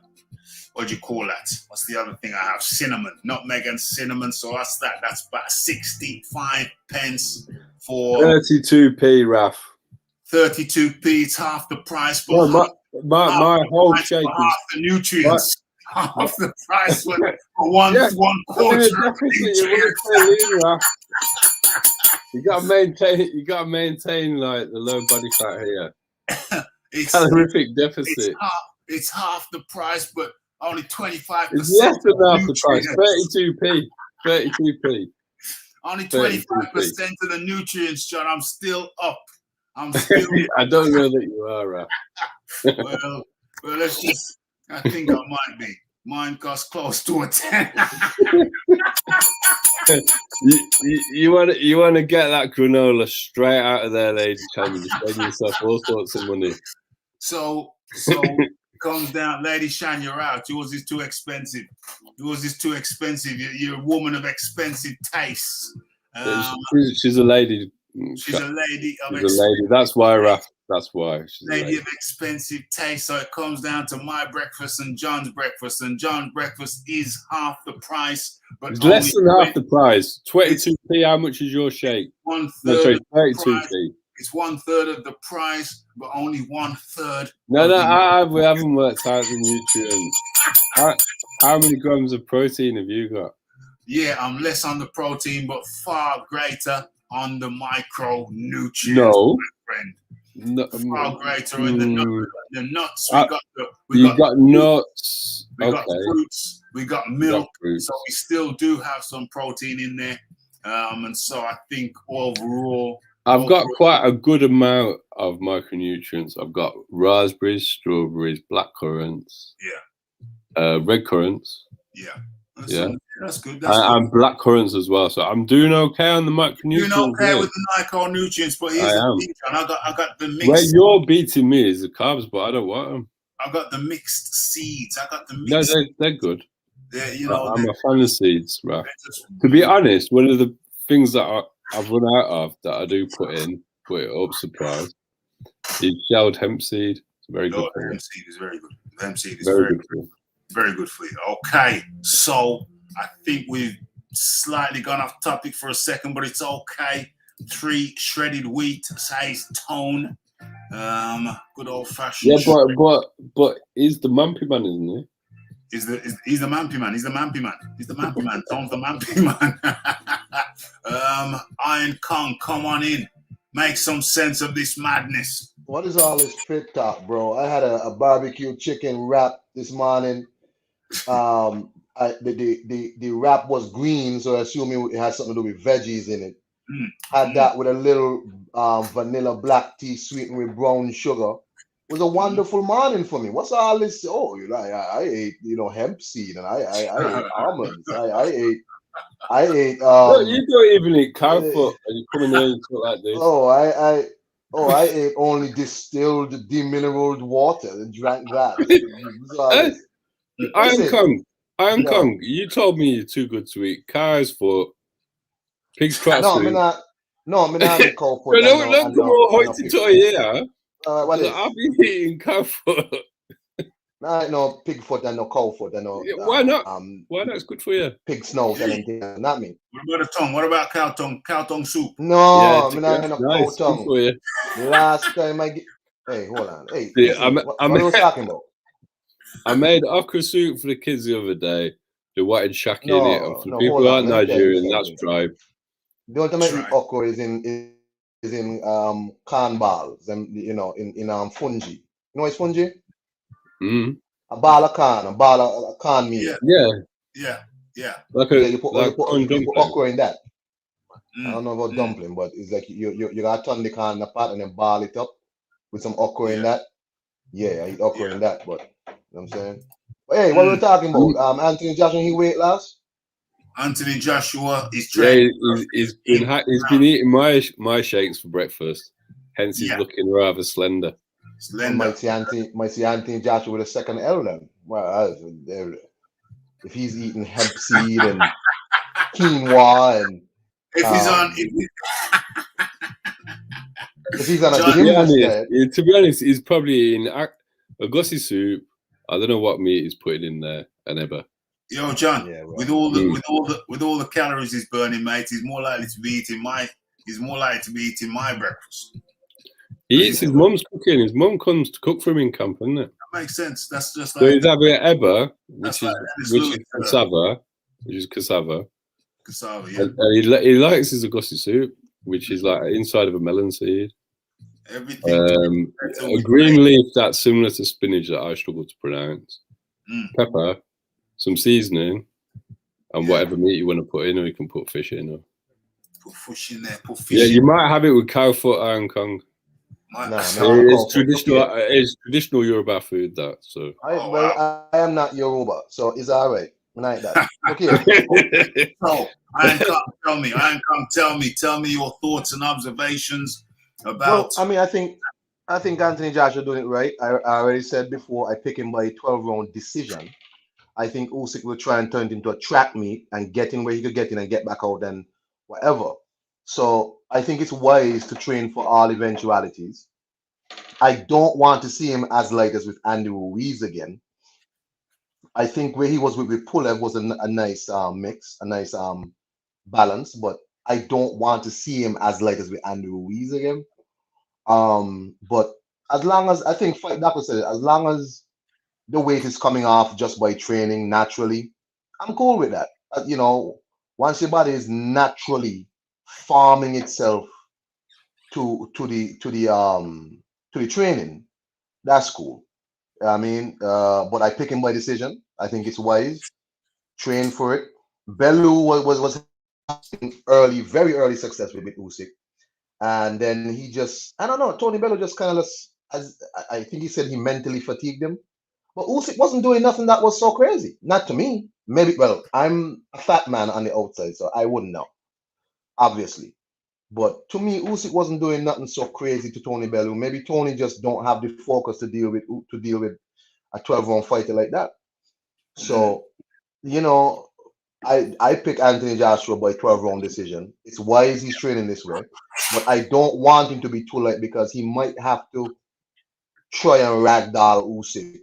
what do you call that? What's the other thing I have? Cinnamon, nutmeg and cinnamon. So that's that. That's about 65 pence for 32p, Raf. 32p. It's half the price, but well, my whole shake is half the nutrients. Half the price for one quarter. You gotta maintain like the low body fat here. It's Calorific deficit. It's half the price, but only 25%. It's less than half the price. 32p. 32p. Only 25% of the nutrients, John. I'm still up. I'm still. I don't know that you are, Raph. well, let's just. I think I might be. Mine costs close to a 10. you want to get that granola straight out of there, ladies and gentlemen. Just save yourself all sorts of money. So it comes down, Lady Shan, you're out. Yours is too expensive. Yours is too expensive. You're a woman of expensive tastes. She's a lady. She's a lady. That's why, Raph. That's why. She's lady of expensive taste. So it comes down to my breakfast and John's breakfast. And John's breakfast is half the price. But it's less than half the price. 22p. How much is your shake? 1/3. No, sorry, 32p. It's 1/3 of the price, but only 1/3. No, we haven't worked out the nutrients. How many grams of protein have you got? Yeah, I'm less on the protein, but far greater on the micronutrients. No. My friend. No, far greater in the nuts. We got nuts. We got fruits. We got milk. So we still do have some protein in there. And so I think overall, I've got quite a good amount of micronutrients. I've got raspberries, strawberries, black currants. Yeah. Red currants. Yeah. That's good. And black currants as well. So I'm doing okay on the micronutrients. Doing okay with the micronutrients, but here's the thing, I got the mixed. Where you're beating me is the carbs, but I don't want them. I got the mixed seeds. I got the mixed. No, they're good. I'm a fan of seeds, right? To be honest, one of the things that I've run out of that I do put it up, surprise, is shelled hemp seed. It's very good. Hemp seed is very good. Hemp seed is very good for you. Very good for you. Okay, so I think we've slightly gone off topic for a second, but it's okay. 3 shredded wheat, size tone. Good old fashioned. Yeah, but he's the Mampy man, isn't he? He's the Mampy man. He's the Mampy man. He's the Mampy man. Tone's the Mampy man. Iron Kong, come on in. Make some sense of this madness. What is all this fit talk, bro? I had a barbecue chicken wrap this morning. The wrap was green, so I assume it had something to do with veggies in it. Had that with a little vanilla black tea sweetened with brown sugar. It was a wonderful morning for me. What's all this? Oh, I ate hemp seed and I ate almonds. I ate. You don't even eat cow foot, and you come in there and talk like this. I ate only distilled, demineraled water and drank that. Iron Kong, you told me you're too good to eat cow's foot, pig's crap. I'm not eating cow foot. Don't come all hoity-toity here. I'll be eating cow foot. No pig foot and no cow foot. Why not? Why not? It's good for you. Pig snout and anything. Not me. What about the tongue? What about cow tongue? Cow tongue soup? No, I'm not having cow tongue. For you. Last time hey, hold on. Hey, what are you talking about? I made okra soup for the kids the other day. They wanted shaki in it. And for people who aren't Nigerian, that's dry. The only time I eat okra is in corn balls and in fungi. You know what's fungi? A ball of corn meal. Yeah. You put okra in that. I don't know about dumpling, but it's like you got to turn the corn in the pot and then ball it up with some okra in that. Yeah, I eat okra in that, but you know what I'm saying? Hey, what are we talking about? Anthony Joshua, he weight loss? Anthony Joshua is training. He's been eating my shakes for breakfast. Hence he's looking rather slender. Might see Anthony Joshua with a second L then. Well, if he's eating hemp seed and quinoa and if he's on a gym, to be honest, he's probably in a gussie soup. I don't know what meat he's putting in there, and ever. Yo, John, with all the calories he's burning, mate, he's more likely to be eating my breakfast. He eats his mum's cooking. His mum comes to cook for him in camp, doesn't it? That makes sense. That's just like. So he's having Eba, which is cassava. Cassava, yeah. And he likes his gussie soup. which is like inside of a melon seed. Everything. A green leaf that's similar to spinach that I struggle to pronounce. Pepper, some seasoning, and whatever meat you want to put in, or you can put fish in. Or put fish in there. Put fish. Yeah, you might have it with cow foot Hong Kong. It's traditional Yoruba food. That so. I am not Yoruba, so it's all right. Like that. Okay. So tell me your thoughts and observations about. Well, I mean, I think Anthony Joshua doing it right. I already said before, I pick him by a 12-round decision. I think Usyk will try and turn it into a track meet and get in where he could get in and get back out and whatever. So I think it's wise to train for all eventualities. I don't want to see him as light as with Andy Ruiz again. I think where he was with Pulev was a nice mix, a nice balance, but I don't want to see him as light as with Andy Ruiz again. But as long as, I think Dawkins said it, as long as the weight is coming off just by training naturally, I'm cool with that. You know, once your body is naturally farming itself to the training, that's cool. I mean, but I pick him by decision. I think it's wise. Train for it. Bellew was early, very early success with Usyk, and then he just, I don't know, Tony Bellew just kind of, as I think he said, he mentally fatigued him. But Usyk wasn't doing nothing that was so crazy. Not to me. Maybe, well, I'm a fat man on the outside, so I wouldn't know, obviously. But to me, Usyk wasn't doing nothing so crazy to Tony Bellew. Maybe Tony just don't have the focus to deal with a 12-round fighter like that. So, you know, I pick Anthony Joshua by 12-round decision. It's wise he's training this way, but I don't want him to be too light because he might have to try and ragdoll Usyk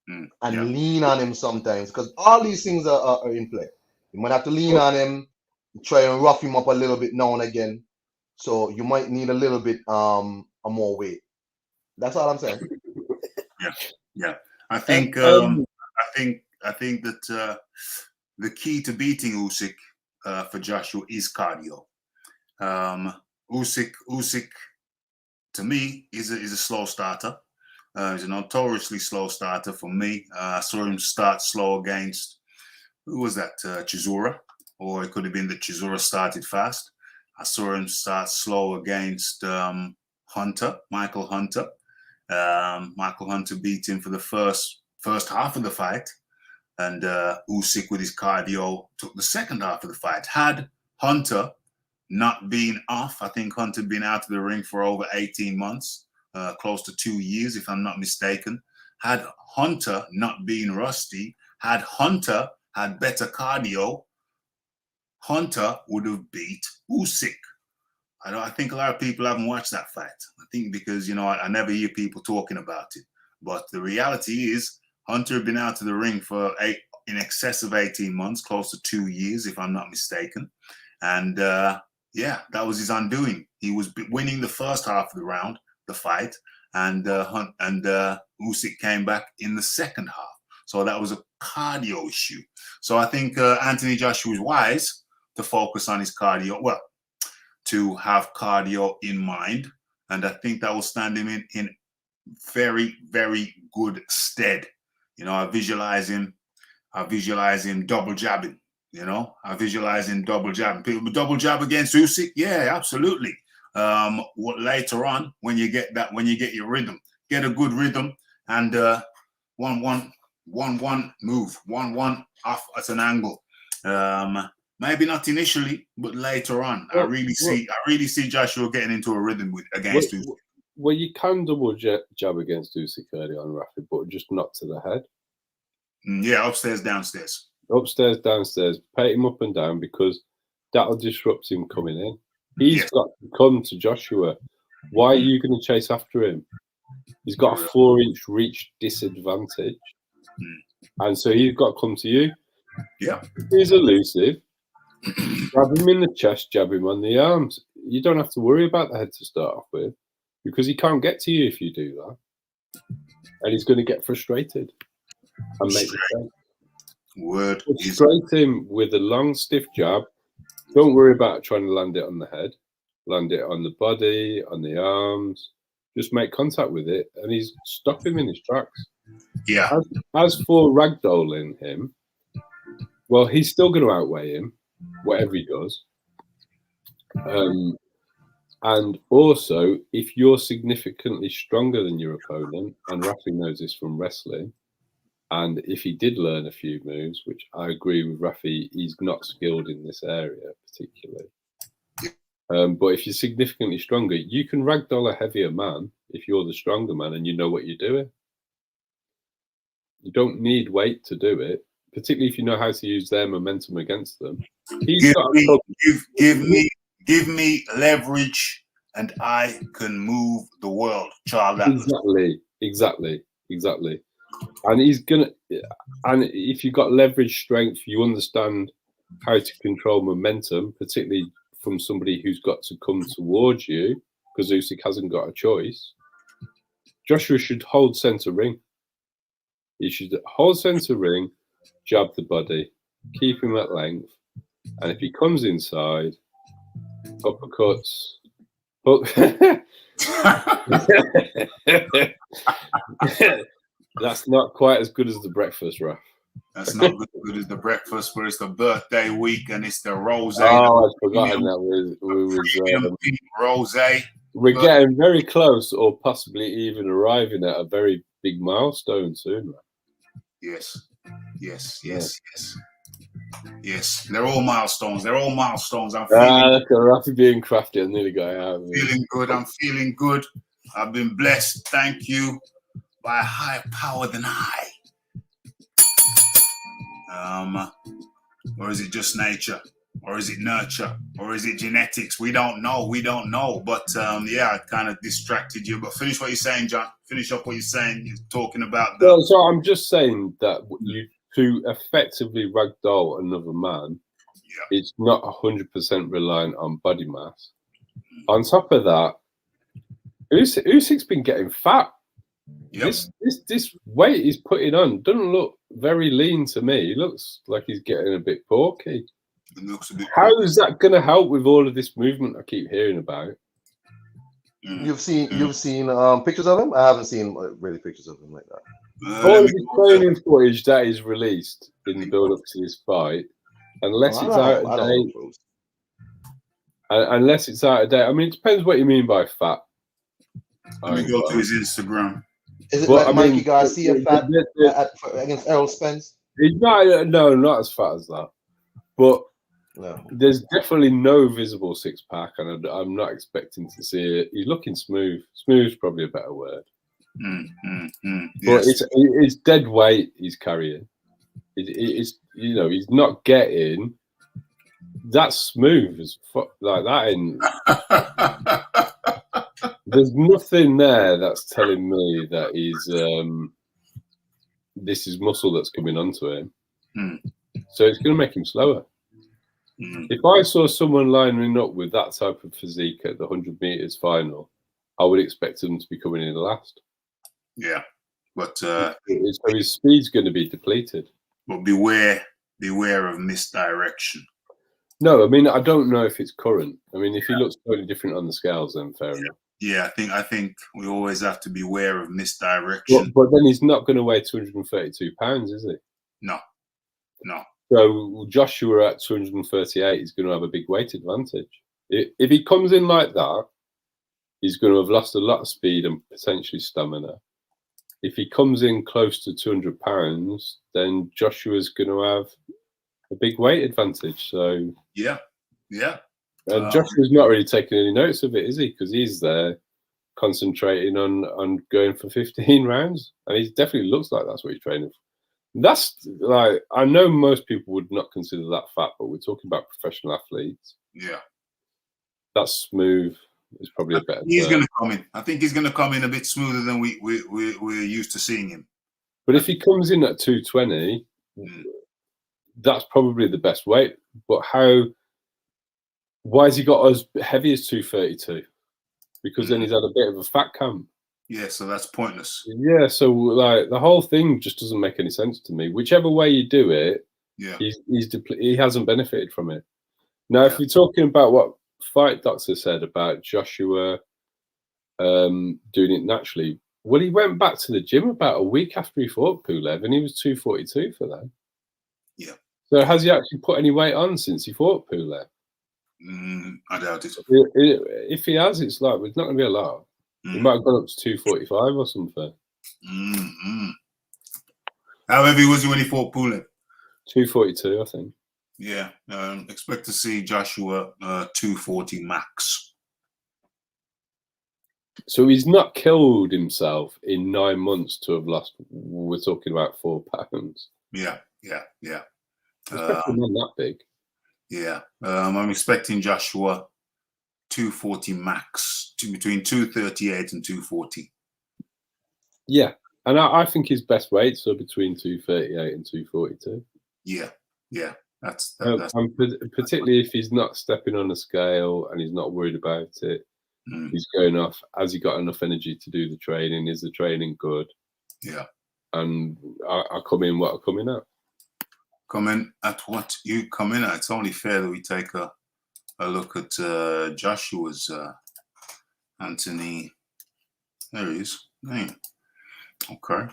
and lean on him sometimes, because all these things are in play. You might have to lean on him, try and rough him up a little bit now and again. So you might need a little bit a more weight. That's all I'm saying. Yeah. I think that the key to beating Usyk for Joshua is cardio. Usyk to me is a slow starter. He's a notoriously slow starter for me. I saw him start slow against, who was that? Chisora, or it could have been that Chisora started fast. I saw him start slow against Michael Hunter. Michael Hunter beat him for the first half of the fight, and Usyk with his cardio took the second half of the fight. Had Hunter not been off, I think Hunter had been out of the ring for over 18 months, close to 2 years, if I'm not mistaken. Had Hunter not been rusty, had Hunter had better cardio, Hunter would have beat Usyk. I think a lot of people haven't watched that fight. I think because, you know, I never hear people talking about it. But the reality is Hunter had been out of the ring for in excess of 18 months, close to 2 years, if I'm not mistaken. And that was his undoing. He was winning the first half of the fight, and Usyk came back in the second half. So that was a cardio issue. So I think Anthony Joshua is wise to focus on his cardio. Well, to have cardio in mind, and I think that will stand him in very, very good stead. You know, I visualize him double jabbing. You know, I visualize him double jabbing. People double jab against Usyk, yeah, absolutely. What later on, when you get your rhythm, get a good rhythm, and 1-1 move, 1-1 off at an angle. Maybe not initially, but later on, I really see Joshua getting into a rhythm against Usyk. Well, you can double jab against Usyk early on, Rafi, but just not to the head. Yeah, upstairs, downstairs. Upstairs, downstairs. Pay him up and down, because that'll disrupt him coming in. He's got to come to Joshua. Why are you going to chase after him? He's got a 4-inch reach disadvantage. And so he's got to come to you. Yeah. He's elusive. Jab him in the chest, jab him on the arms. You don't have to worry about the head to start off with, because he can't get to you if you do that. And he's going to get frustrated and make mistakes. Frustrate him with a long, stiff jab. Don't worry about trying to land it on the head. land it on the body, on the arms, just make contact with it, and he's stop him in his tracks. Yeah. As for ragdolling him, well, he's still going to outweigh him, whatever he does. And also, if you're significantly stronger than your opponent, and Rafi knows this from wrestling, and if he did learn a few moves, which I agree with Rafi, he's not skilled in this area particularly. But if you're significantly stronger, you can ragdoll a heavier man if you're the stronger man and you know what you're doing. You don't need weight to do it, particularly if you know how to use their momentum against them. Give me leverage, and I can move the world, Charles. Exactly. And he's gonna. And if you've got leverage strength, you understand how to control momentum, particularly from somebody who's got to come towards you, because Usyk hasn't got a choice. Joshua should hold center ring. He should hold center ring, jab the body, keep him at length, and if he comes inside, uppercuts. That's not quite as good as the breakfast, Raph. That's not good as the breakfast, but it's the birthday week and it's the rose. Oh, I've forgotten that rose. We're getting very close, or possibly even arriving at a very big milestone soon. Yes. They're all milestones. I'm feeling look at Rafi being crafty. I nearly got out. I'm feeling good. I've been blessed. Thank you. By a higher power than I. Or is it just nature? Or is it nurture? Or is it genetics? We don't know. But I kind of distracted you. But finish what you're saying, John. Finish up what you're saying. You're talking about the... So I'm just saying that you to effectively ragdoll another man, it's not 100% reliant on body mass. On top of that, Usyk's been getting fat. Yep. This weight he's putting on doesn't look very lean to me. He looks like he's getting a bit porky. How is that going to help with all of this movement I keep hearing about? You've seen pictures of him? I haven't seen really pictures of him like that. All of the training footage that is released in the build-up to this fight, unless it's out of date. Unless it's out of date. I mean, it depends what you mean by fat. Let me go to his Instagram. Is it like Mikey Garcia fat against Errol Spence? Not as fat as that. But there's definitely no visible six-pack, and I'm not expecting to see it. He's looking smooth. Smooth's probably a better word. But it's dead weight he's carrying. It's he's not getting that smooth as fuck like that. There's nothing there that's telling me that this is muscle that's coming onto him. So it's going to make him slower. If I saw someone lining up with that type of physique at the 100 meters final, I would expect them to be coming in last. Yeah, but so his speed's going to be depleted. But beware of misdirection. No, I mean, I don't know if it's current. I mean, if he looks totally different on the scales, then fair enough. Yeah, I think we always have to beware of misdirection. But then he's not going to weigh 232 pounds, is he? No. So Joshua at 238 is going to have a big weight advantage. If he comes in like that, he's going to have lost a lot of speed and potentially stamina. If he comes in close to 200 pounds, then Joshua's going to have a big weight advantage. So yeah. And Joshua's not really taking any notice of it, is he? Because he's there concentrating on going for 15 rounds, and he definitely looks like that's what he's training for. That's like, I know most people would not consider that fat, but we're talking about professional athletes. Yeah, that's smooth. Is probably a better. He's going to come in. I think he's going to come in a bit smoother than we're used to seeing him. But if he comes in at 220, that's probably the best weight. But why has he got as heavy as 232? Because then he's had a bit of a fat camp. Yeah, so that's pointless. Yeah, so like the whole thing just doesn't make any sense to me. Whichever way you do it, yeah, he hasn't benefited from it. Now, if you're talking about what fight doctor said about Joshua doing it naturally. Well, he went back to the gym about a week after he fought Pulev, and he was 242 for that. Yeah. So has he actually put any weight on since he fought Pulev? I doubt it. If he has, it's like it's not going to be a lot. He might have gone up to 245 or something. How heavy was he when he fought Pulev? 242, I think. Yeah. Expect to see Joshua 240 max. So he's not killed himself in 9 months to have lost. We're talking about 4 pounds. Yeah. Especially not that big. Yeah. I'm expecting Joshua 240 max, between 238 and 240. Yeah. And I think his best weights are between 238 and 242. Yeah. That's and particularly if he's not stepping on a scale and he's not worried about it. He's going off. Has he got enough energy to do the training? Is the training good? Yeah. And I come in what I come in at. Come in at what you come in at. It's only fair that we take a look at Joshua's Anthony. There he is. Name. Okay.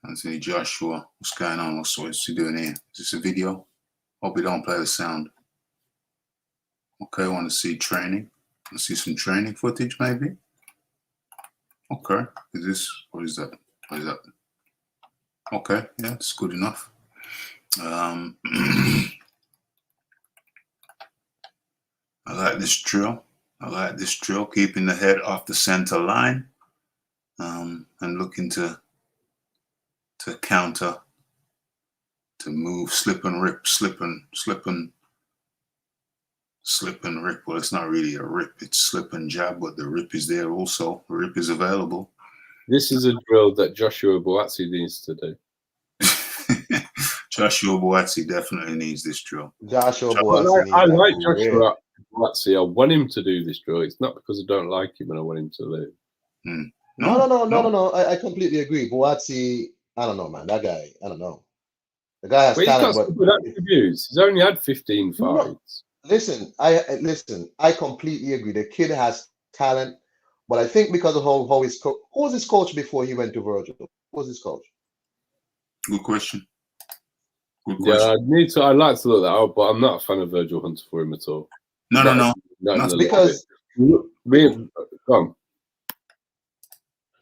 Anthony Joshua. What's going on? What's he doing here? Is this a video? Hope we don't play the sound. Okay, I want to see training. Let's see some training footage, maybe. Okay. What is that? Okay, yeah, it's good enough. I like this drill. Keeping the head off the center line, and looking to counter, to move, slip and rip. Well, it's not really a rip, it's slip and jab, but the rip is there also. The rip is available. This is a drill that Joshua Buatsi needs to do. Joshua Buatsi definitely needs this drill. I like Joshua Buatsi. I want him to do this drill. It's not because I don't like him and I want him to lose. No. I completely agree. Buatsi, I don't know, man. That guy, I don't know. The guy has talent, but good attributes. He's only had 15 fights. Listen, I completely agree. The kid has talent, but I think because of how his coach, who was his coach before he went to Virgil? Who was his coach? Good question. Yeah, I'd like to look that up, but I'm not a fan of Virgil Hunter for him at all. No.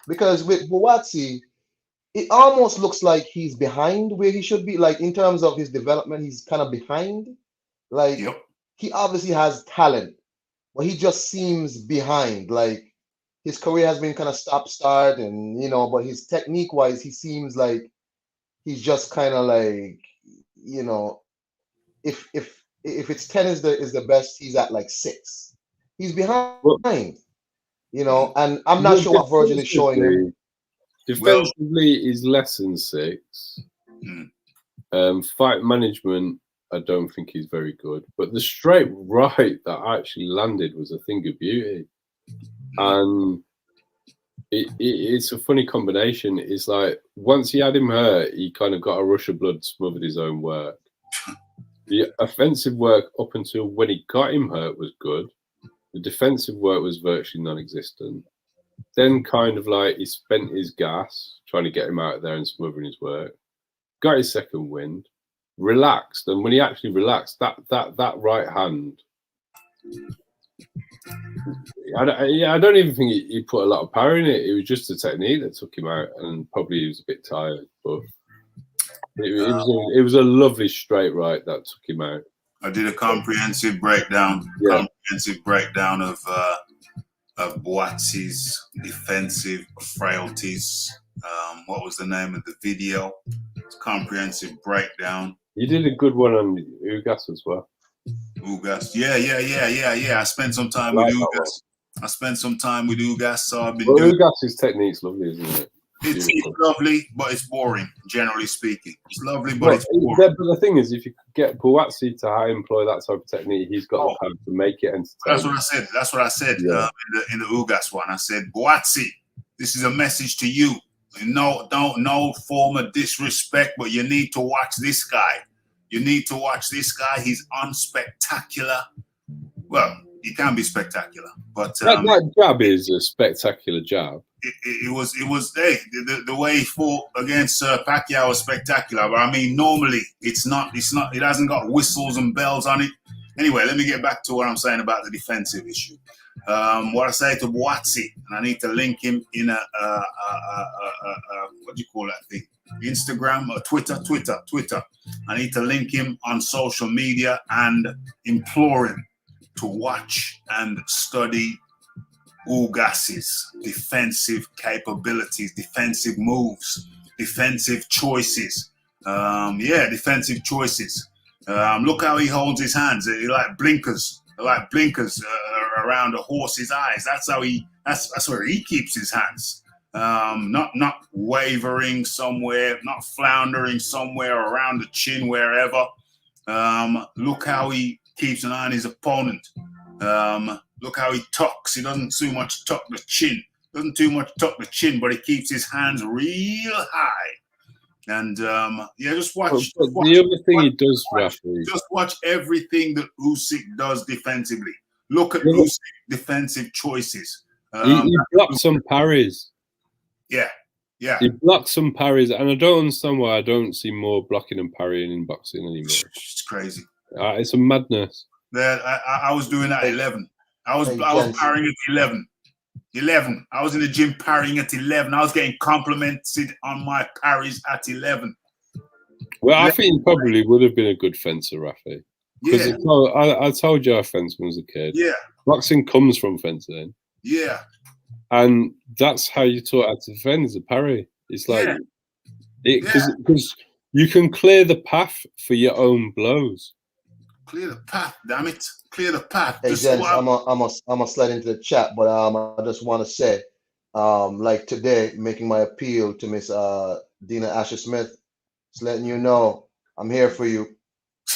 Because with Buatsi, it almost looks like he's behind where he should be. Like in terms of his development, he's kind of behind. Like he obviously has talent, but he just seems behind. Like his career has been kind of stop-start, and but his technique-wise, he seems like he's just kind of like, if it's 10 is the best, he's at like 6. He's behind, and I'm not sure what Virgil is showing him. Defensively, he's less than 6. Fight management, I don't think he's very good. But the straight right that actually landed was a thing of beauty. And it's a funny combination. It's like once he had him hurt, he kind of got a rush of blood, smothered his own work. The offensive work up until when he got him hurt was good. The defensive work was virtually non-existent. Then kind of like he spent his gas trying to get him out of there and smothering his work. Got his second wind, relaxed, and when he actually relaxed, that right hand, I don't even think he put a lot of power in it. It was just the technique that took him out, and probably he was a bit tired. But it was a lovely straight right that took him out. I did a comprehensive breakdown. Of Buatsi's defensive frailties. What was the name of the video? It's a comprehensive breakdown. You did a good one on Ugas as well. Ugas, yeah. I spent some time with Ugas. So I've been doing. Ugas's technique's lovely, isn't it? It's lovely, but it's boring. Generally speaking, it's lovely, but it's boring. But the thing is, if you could get Buatsi to employ that type of technique, he's got the power to make it entertaining. That's what I said. In the Ugas one. I said, Buatsi, this is a message to you. No form of disrespect, but you need to watch this guy. You need to watch this guy. He's unspectacular. Well, he can be spectacular, but that jab is a spectacular jab. It was hey, the way he fought against Pacquiao was spectacular. But I mean, normally it's not. It hasn't got whistles and bells on it. Anyway, let me get back to what I'm saying about the defensive issue. What I say to Boatsy, and I need to link him in a what do you call that thing? Instagram or Twitter. I need to link him on social media and implore him to watch and study Ugas's defensive capabilities, defensive moves, defensive choices. Defensive choices. Look how he holds his hands. They're like blinkers. Around a horse's eyes. That's where he keeps his hands. Not wavering somewhere, not floundering somewhere around the chin, wherever. Look how he keeps an eye on his opponent. Look how he tucks. He doesn't too much tuck the chin. But he keeps his hands real high. And just watch. The other thing he does, Raphael, just watch everything that Usyk does defensively. Look at Usyk's defensive choices. He blocks some parries. Yeah. He blocks some parries, and I don't understand why I don't see more blocking and parrying in boxing anymore. It's crazy. It's a madness. I was doing that at 11. I was parrying at 11. 11. I was in the gym parrying at 11. I was getting complimented on my parries at 11. Well, I think he probably would have been a good fencer, Raphael. Because I told you I fenced when I was a kid. Yeah. Boxing comes from fencing. Yeah. And that's how you taught how to defend, is a parry. It's like, because you can clear the path for your own blows. Clear the path, damn it. Clear the path. Hey, gents, I'm a slide into the chat, but I just want to say, like today, making my appeal to Miss Dina Asher-Smith, just letting you know I'm here for you.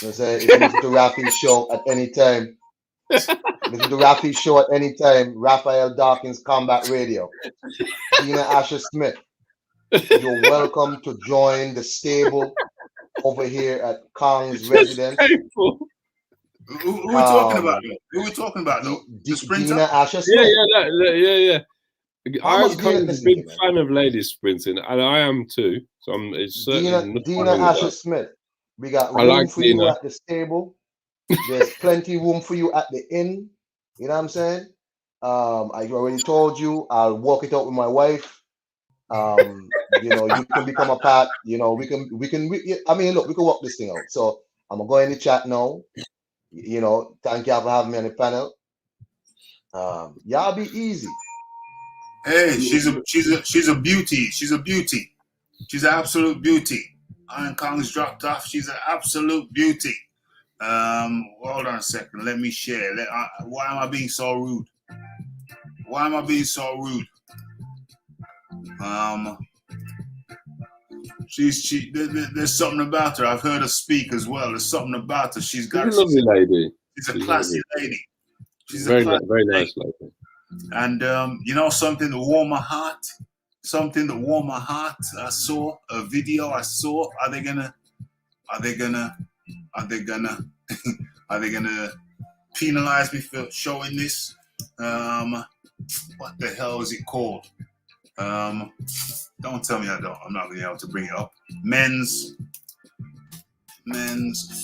You know, if you listen to Rafi's show at any time, Raphael Dawkins Combat Radio, Dina Asher-Smith, you're welcome to join the stable over here at Kong's residence. Who are we talking about? Who are we talking about? The sprinter? Dina Asher-Smith. Yeah. I'm kind of a big fan of ladies sprinting, and I am too. So it's Dina Asher-Smith. We got room for you at the stable. There's plenty room for you at the inn. You know what I'm saying? I already told you I'll walk it out with my wife. You can become a part. We can. Look, we can work this thing out. So I'm gonna go in the chat now. Thank you for having me on the panel. Y'all be easy. Hey, she's a beauty. She's a beauty. She's an absolute beauty. Iron Kong's dropped off. She's an absolute beauty. Hold on a second. Let me share. Why am I being so rude? There's something about her. I've heard her speak as well. There's something about her. She's got a lovely lady. She's a classy lady. She's very nice lady. And something to warm my heart. I saw a video. Are they gonna penalize me for showing this? What the hell is it called? Don't tell me I don't. I'm not gonna be able to bring it up. Men's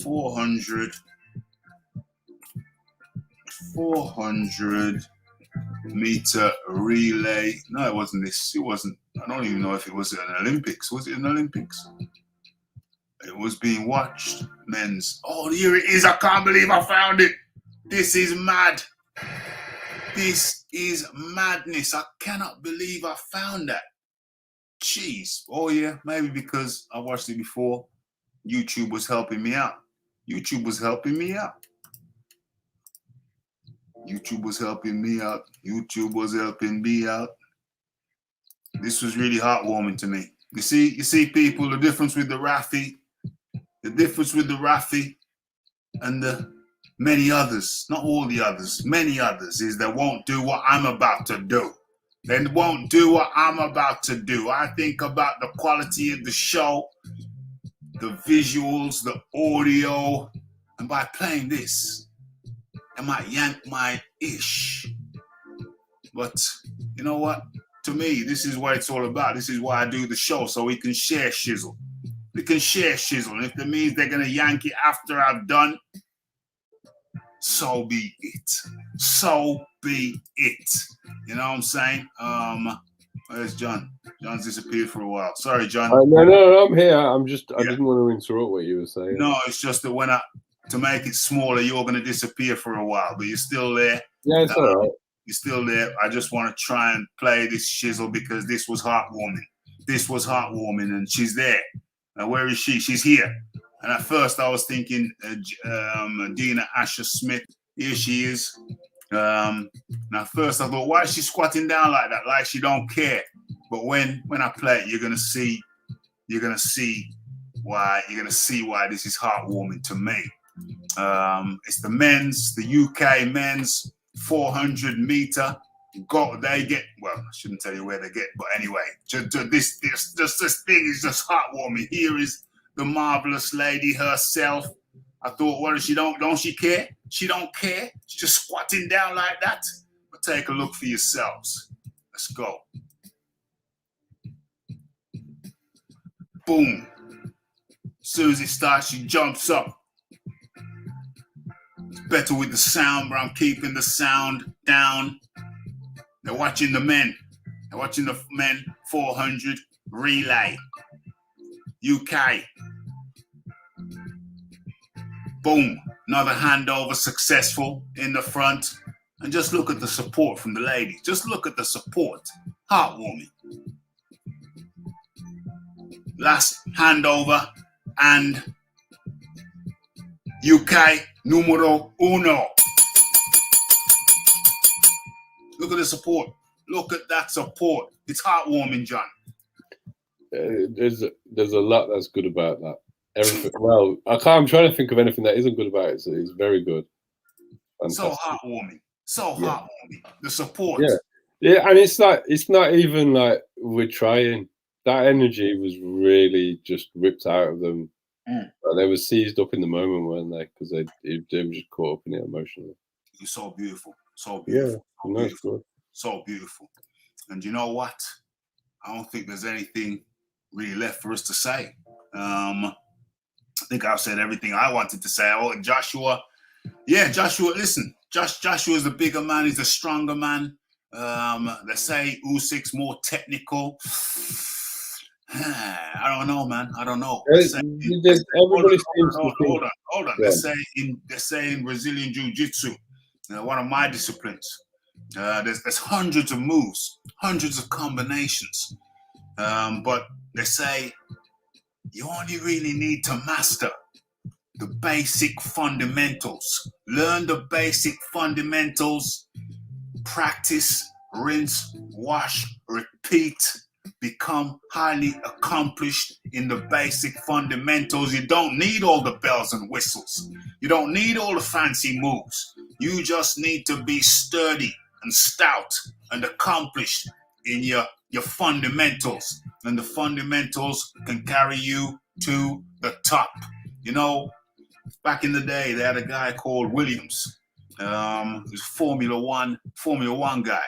400 meter relay. No, it wasn't this. It wasn't. I don't even know if it was an Olympics. Was it an Olympics? It was being watched. Men's. Oh, here it is. I can't believe I found it. This is mad. This is madness. I cannot believe I found that. Jeez. Oh, yeah. Maybe because I watched it before. YouTube was helping me out. YouTube was helping me out. This was really heartwarming to me. You see, people, the difference with the Rafi and the many others, not all the others, many others, is they won't do what I'm about to do. They won't do what I'm about to do. I think about the quality of the show. the visuals, the audio, and by playing this, I might yank my ish. But you know what? To me, this is what it's all about. This is why I do the show, so we can share shizzle. We can share shizzle. And if that means they're gonna yank it after I've done, so be it. So be it. You know what I'm saying? Where's John? John's disappeared for a while. Sorry, John. No, I'm here. I didn't want to interrupt what you were saying. No, it's just that to make it smaller, you're gonna disappear for a while, but you're still there. Yeah, it's all right. You're still there. I just want to try and play this shizzle because this was heartwarming. This was heartwarming, and she's there. Now, where is she? She's here. And at first, I was thinking Dina Asher Smith. Here she is. Now, at first, I thought, why is she squatting down like that? Like she don't care. But when I play it, you're gonna see why. You're gonna see why this is heartwarming to me. It's the UK men's 400 meter. They get, well, I shouldn't tell you where they get, but anyway, this thing is just heartwarming. Here is the marvelous lady herself. I thought, what is she don't she care? She don't care. She's just squatting down like that. But take a look for yourselves. Let's go. Boom. As soon as it starts, she jumps up. It's better with the sound, but I'm keeping the sound down. They're watching the men. They're watching the men 400 relay. UK. Boom. Another handover successful in the front. And just look at the support from the ladies. Just look at the support. Heartwarming. Last handover and UK numero uno. Look at the support. Look at that support. It's heartwarming, John. There's a lot that's good about that. Everything. Well, I'm trying to think of anything that isn't good about it. So it's very good. Fantastic. So heartwarming. So heartwarming. The support. Yeah, and it's not even like we're trying. That energy was really just ripped out of them. They were seized up in the moment, weren't they? Because they were just caught up in it emotionally. It's so beautiful. So beautiful. Yeah, nice, good. So beautiful. And you know what? I don't think there's anything really left for us to say. I think I've said everything I wanted to say. Oh, Joshua. Yeah, Joshua, listen. Joshua's the bigger man. He's the stronger man. They say Usyk's more technical. I don't know, man. I don't know. Everybody seems to think. Hold on. Yeah. They say in Brazilian Jiu-Jitsu, one of my disciplines, there's hundreds of moves, hundreds of combinations. But they say you only really need to master the basic fundamentals. Learn the basic fundamentals, practice, rinse, wash, repeat, become highly accomplished in the basic fundamentals. You don't need all the bells and whistles. You don't need all the fancy moves. You just need to be sturdy and stout and accomplished in your fundamentals. And the fundamentals can carry you to the top. You know, back in the day, they had a guy called Williams. He was a Formula One guy.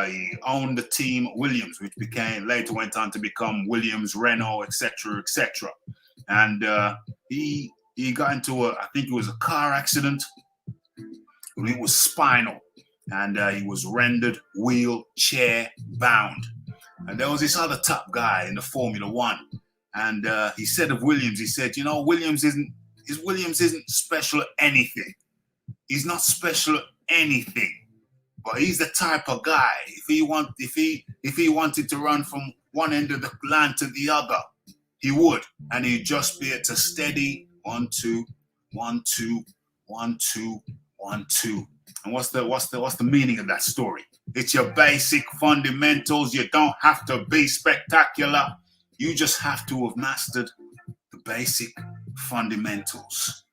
He owned the team Williams, which later went on to become Williams, Renault, etc., etc. And he got into I think it was a car accident. It was spinal, and he was rendered wheelchair bound. And there was this other top guy in the Formula One, and he said of Williams, he said, you know, Williams isn't special at anything. He's not special at anything. But he's the type of guy, if he wanted to run from one end of the land to the other, he would. And he'd just be at a steady 1, 2, 1, 2, 1, 2, 1, 2. And what's the meaning of that story? It's your basic fundamentals. You don't have to be spectacular. You just have to have mastered the basic fundamentals.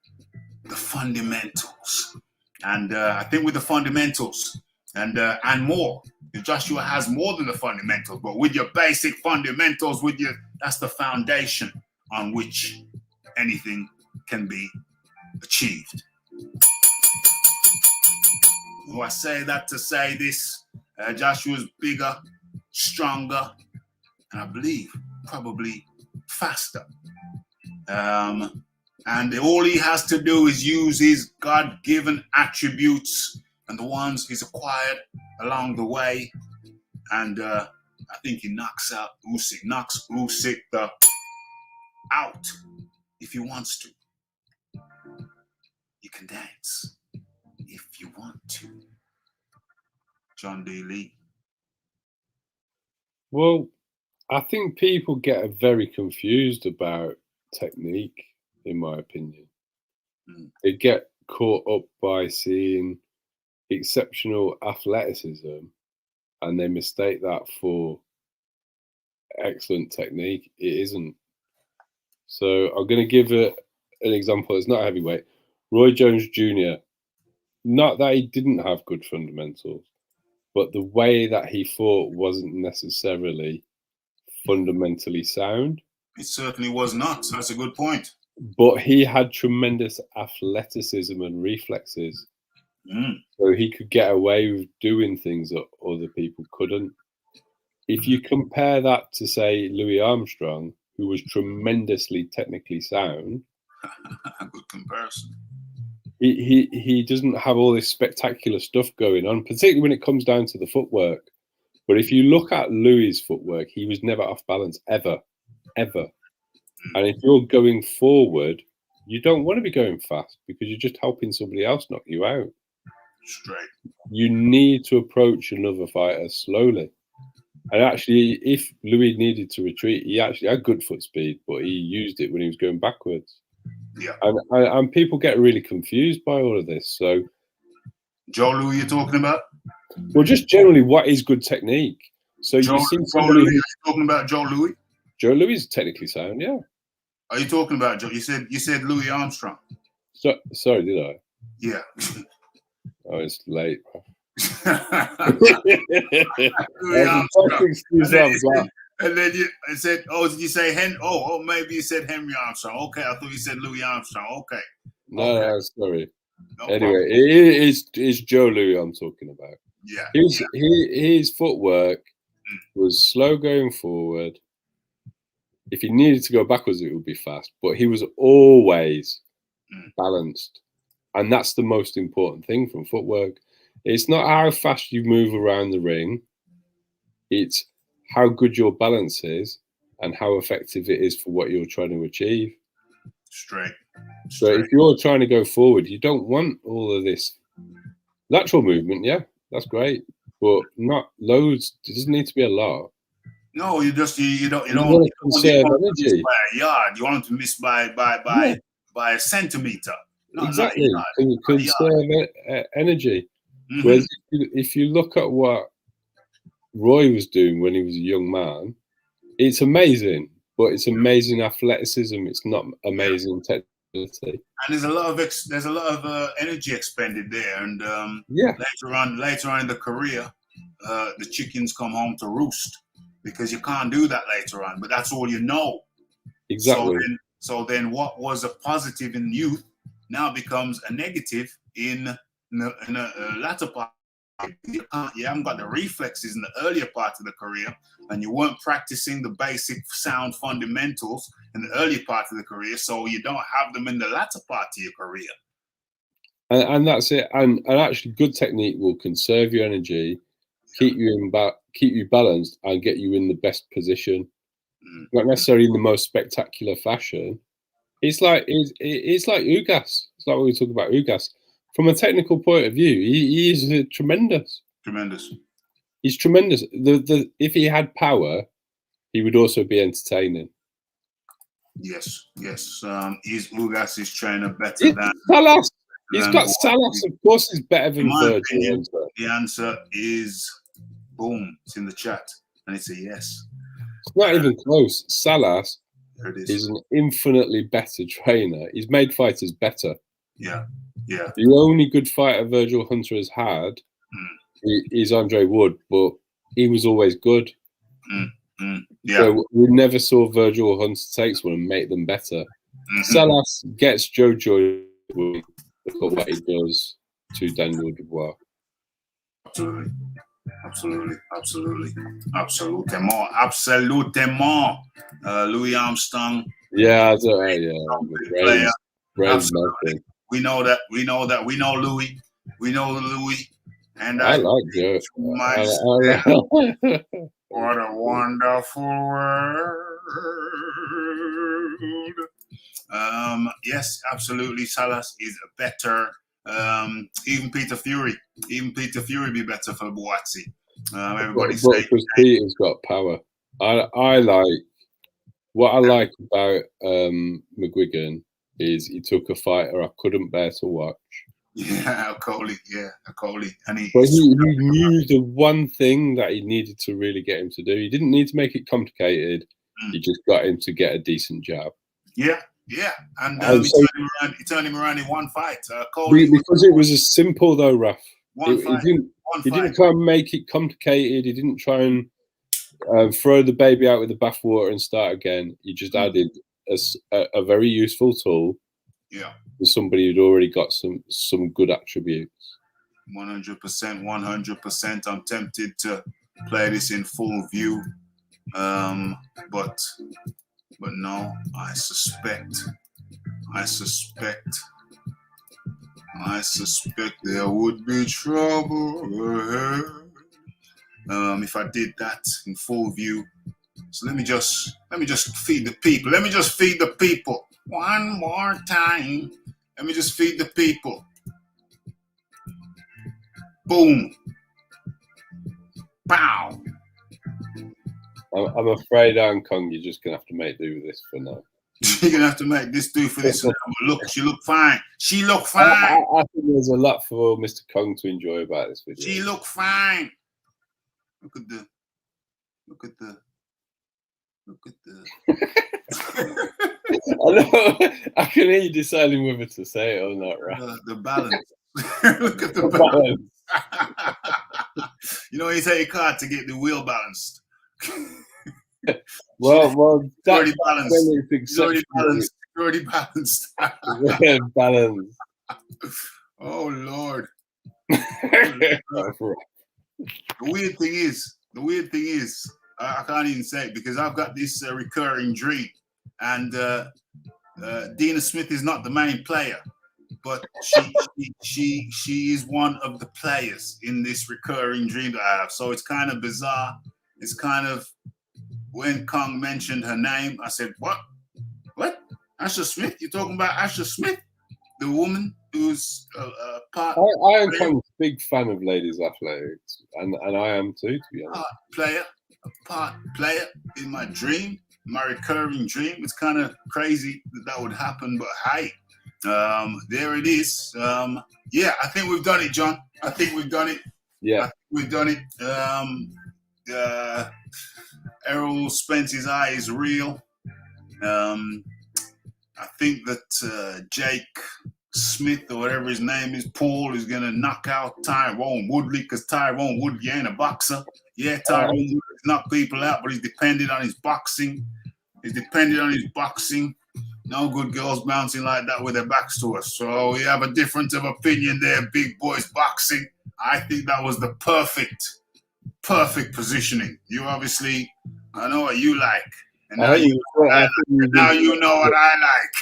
The fundamentals. And I think with the fundamentals, and more. Joshua has more than the fundamentals, but with your basic fundamentals, that's the foundation on which anything can be achieved. Oh, I say that to say this. Joshua's bigger, stronger, and I believe probably faster. And all he has to do is use his God-given attributes and the ones he's acquired along the way. And I think he knocks Usyk out if he wants to. You can dance if you want to. John D. Lee. Well, I think people get very confused about technique, in my opinion. They get caught up by seeing exceptional athleticism and they mistake that for excellent technique. It isn't. So I'm going to give an example. It's not heavyweight. Roy Jones Jr., not that he didn't have good fundamentals, but the way that he fought wasn't necessarily fundamentally sound. It certainly was not. That's a good point. But he had tremendous athleticism and reflexes. So he could get away with doing things that other people couldn't. If you compare that to, say, Louis Armstrong, who was tremendously technically sound. A good comparison. He doesn't have all this spectacular stuff going on, particularly when it comes down to the footwork. But if you look at Louis' footwork, he was never off balance, ever. And if you're going forward, you don't want to be going fast because you're just helping somebody else knock you out. Straight. You need to approach another fighter slowly. And actually, if Louis needed to retreat, he actually had good foot speed, but he used it when he was going backwards. Yeah. And people get really confused by all of this. So, Joe Louis, you're talking about? Well, just generally, what is good technique? So you see somebody Louis, talking about Joe Louis? Joe Louis is technically sound, yeah. Are you talking about Joe? You said Louis Armstrong. So, sorry, did I? Yeah. Oh, it's late. And then you said, "Oh, did you say Hen? Oh, maybe you said Henry Armstrong. Okay, I thought you said Louis Armstrong. Okay." No, sorry. No anyway, it's Joe Louis I'm talking about. Yeah. His footwork was slow going forward. If he needed to go backwards, it would be fast. But he was always balanced. And that's the most important thing from footwork. It's not how fast you move around the ring. It's how good your balance is and how effective it is for what you're trying to achieve. Straight. So if you're trying to go forward, you don't want all of this lateral movement. Yeah, that's great, but not loads. It doesn't need to be a lot. No, you don't want to conserve energy. By a yard, you want to miss by a centimeter. Exactly. You conserve energy. Whereas if you look at what Roy was doing when he was a young man, it's amazing, but it's amazing athleticism. It's not amazing technicality. And there's a lot of energy expended there. And later on in the career, the chickens come home to roost because you can't do that later on. But that's all you know. Exactly. So then, what was a positive in youth now becomes a negative in the latter part. You haven't got the reflexes in the earlier part of the career, and you weren't practicing the basic sound fundamentals in the earlier part of the career, so you don't have them in the latter part of your career. And that's it. And actually, good technique will conserve your energy, keep you balanced, and get you in the best position. Not necessarily in the most spectacular fashion. It's like Ugas. It's like when we talk about Ugas. From a technical point of view, he is tremendous. Tremendous. He's tremendous. If he had power, he would also be entertaining. Yes. Is Ugas' trainer better than Salas? He's got Salas. Of course, he's better than Virgil. The answer is boom. It's in the chat, and it's a yes. It's not even close. Salas is an infinitely better trainer. He's made fighters better. Yeah. The only good fighter Virgil Hunter has had is Andre Wood, but he was always good. Yeah. So we never saw Virgil or Hunter takes one and make them better. Salas gets Jojo. Look at what he does to Daniel Dubois. Absolutely. Absolutement. Louis Armstrong. Yeah, yeah. Absolutely. We know that. We know Louis. We know Louis. And I like Joe. What a wonderful world. Yes, absolutely. Salas is better. Even Peter Fury be better for Buatsi. Everybody say because Peter's got power. I like what I like about McGuigan is he took a fighter I couldn't bear to watch. Yeah, Coley. And he knew the one thing that he needed to really get him to do. He didn't need to make it complicated. He just got him to get a decent jab. Yeah. And he turned him around in one fight. Because it was as simple though, Raph. He didn't try and make it complicated. He didn't try and throw the baby out with the bathwater and start again. He just added a very useful tool. Yeah. For somebody who'd already got some good attributes. 100%. I'm tempted to play this in full view, but no. I suspect there would be trouble ahead if I did that in full view. So let me just feed the people. Let me just feed the people one more time. Let me just feed the people. Boom. Pow. I'm afraid, Hong Kong, you're just gonna have to make do with this for now. You're gonna have to make this do for this. Look, she look fine. I think there's a lot for Mr. Kong to enjoy about this video. She look fine. Look at the. I know. I can hear you deciding whether to say it or not, right? The balance. Look at the balance. You know, you take your car to get the wheel balanced. well, that's already balanced. Balance. Oh Lord. The weird thing is, I can't even say it because I've got this recurring dream, and Dina Smith is not the main player, but she is one of the players in this recurring dream that I have. So it's kind of bizarre. It's kind of, when Kong mentioned her name, I said, "What? Asher Smith? You're talking about Asher Smith, the woman who's part?" I am kind of a big fan of ladies athletics, and I am too, to be honest. Part player in my dream, my recurring dream. It's kind of crazy that would happen, but hey, there it is. Yeah, I think we've done it, John. I think we've done it. Yeah, we've done it. Errol Spence's eye is real. I think that Jake Smith, or whatever his name is, Paul, is going to knock out Tyrone Woodley, because Tyrone Woodley ain't a boxer. Yeah, Tyrone Woodley knock people out, but he's dependent on his boxing. No good girls bouncing like that with their backs to us. So we have a difference of opinion there, big boys boxing. I think that was the perfect positioning. You obviously, I know what you like. And now you know what I like.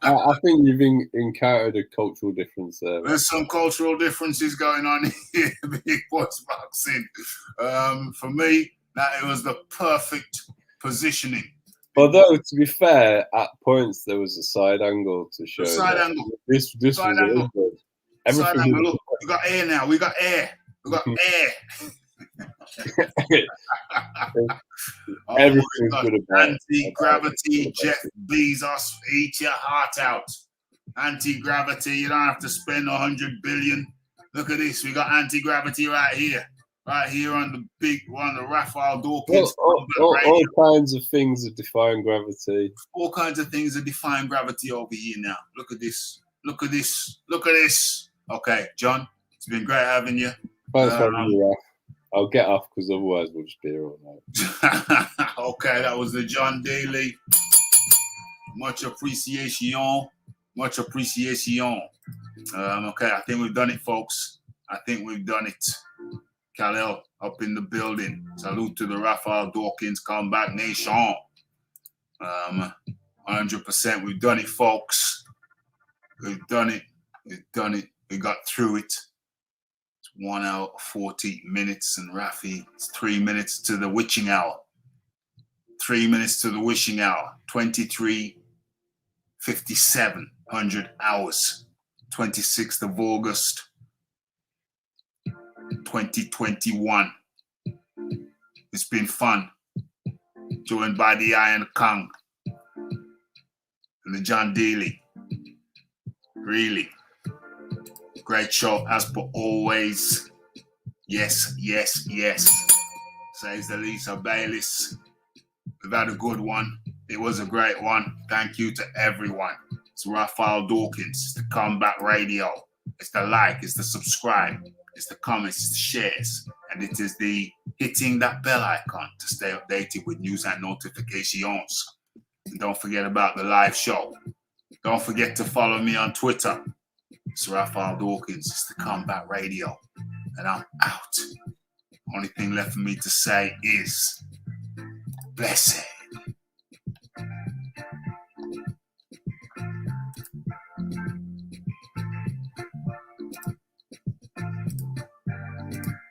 I think you've encountered a cultural difference there. There's some cultural differences going on here, big boys boxing. For me, that it was the perfect positioning. Although, to be fair, at points there was a side angle to show. Side angle. This side was angle. Good. Side angle. Look, we got air now. We got air. Everything's good about anti-gravity. Jeff Bezos, eat your heart out. Anti-gravity. You don't have to spend 100 billion. Look at this. We got anti-gravity right here on the big one, the Raphael Dawkins. All kinds of things that define gravity. All kinds of things that define gravity over here now. Look at this. Look at this. Okay, John, it's been great having you. Thanks for having me, Raph. I'll get off because otherwise we'll just be here all night. Okay. Okay, that was the John Daly. Much appreciation. Much appreciation. Okay, I think we've done it, folks. I think we've done it. Kal-El up in the building. Salute to the Raphael Dawkins Comeback Nation. 100%. We've done it, folks. We've done it. We've done it. We got through it. It's 1 hour, 40 minutes. And Rafi, it's 3 minutes to the witching hour. 3 minutes to the wishing hour. 23:57 hours. 26th of August, 2021. It's been fun. Joined by the Iron Kong and the John Daly. Really great show as per always. Yes, yes, yes. Says the Lisa Bayliss. We've had a good one. It was a great one. Thank you to everyone. It's Raphael Dawkins. It's the Comeback Radio. It's the like. It's the subscribe. It's the comments. It's the shares. And it is the hitting that bell icon to stay updated with news and notifications. And don't forget about the live show. Don't forget to follow me on Twitter. It's Raphael Dawkins. It's the Comeback Radio. And I'm out. Only thing left for me to say is blessed.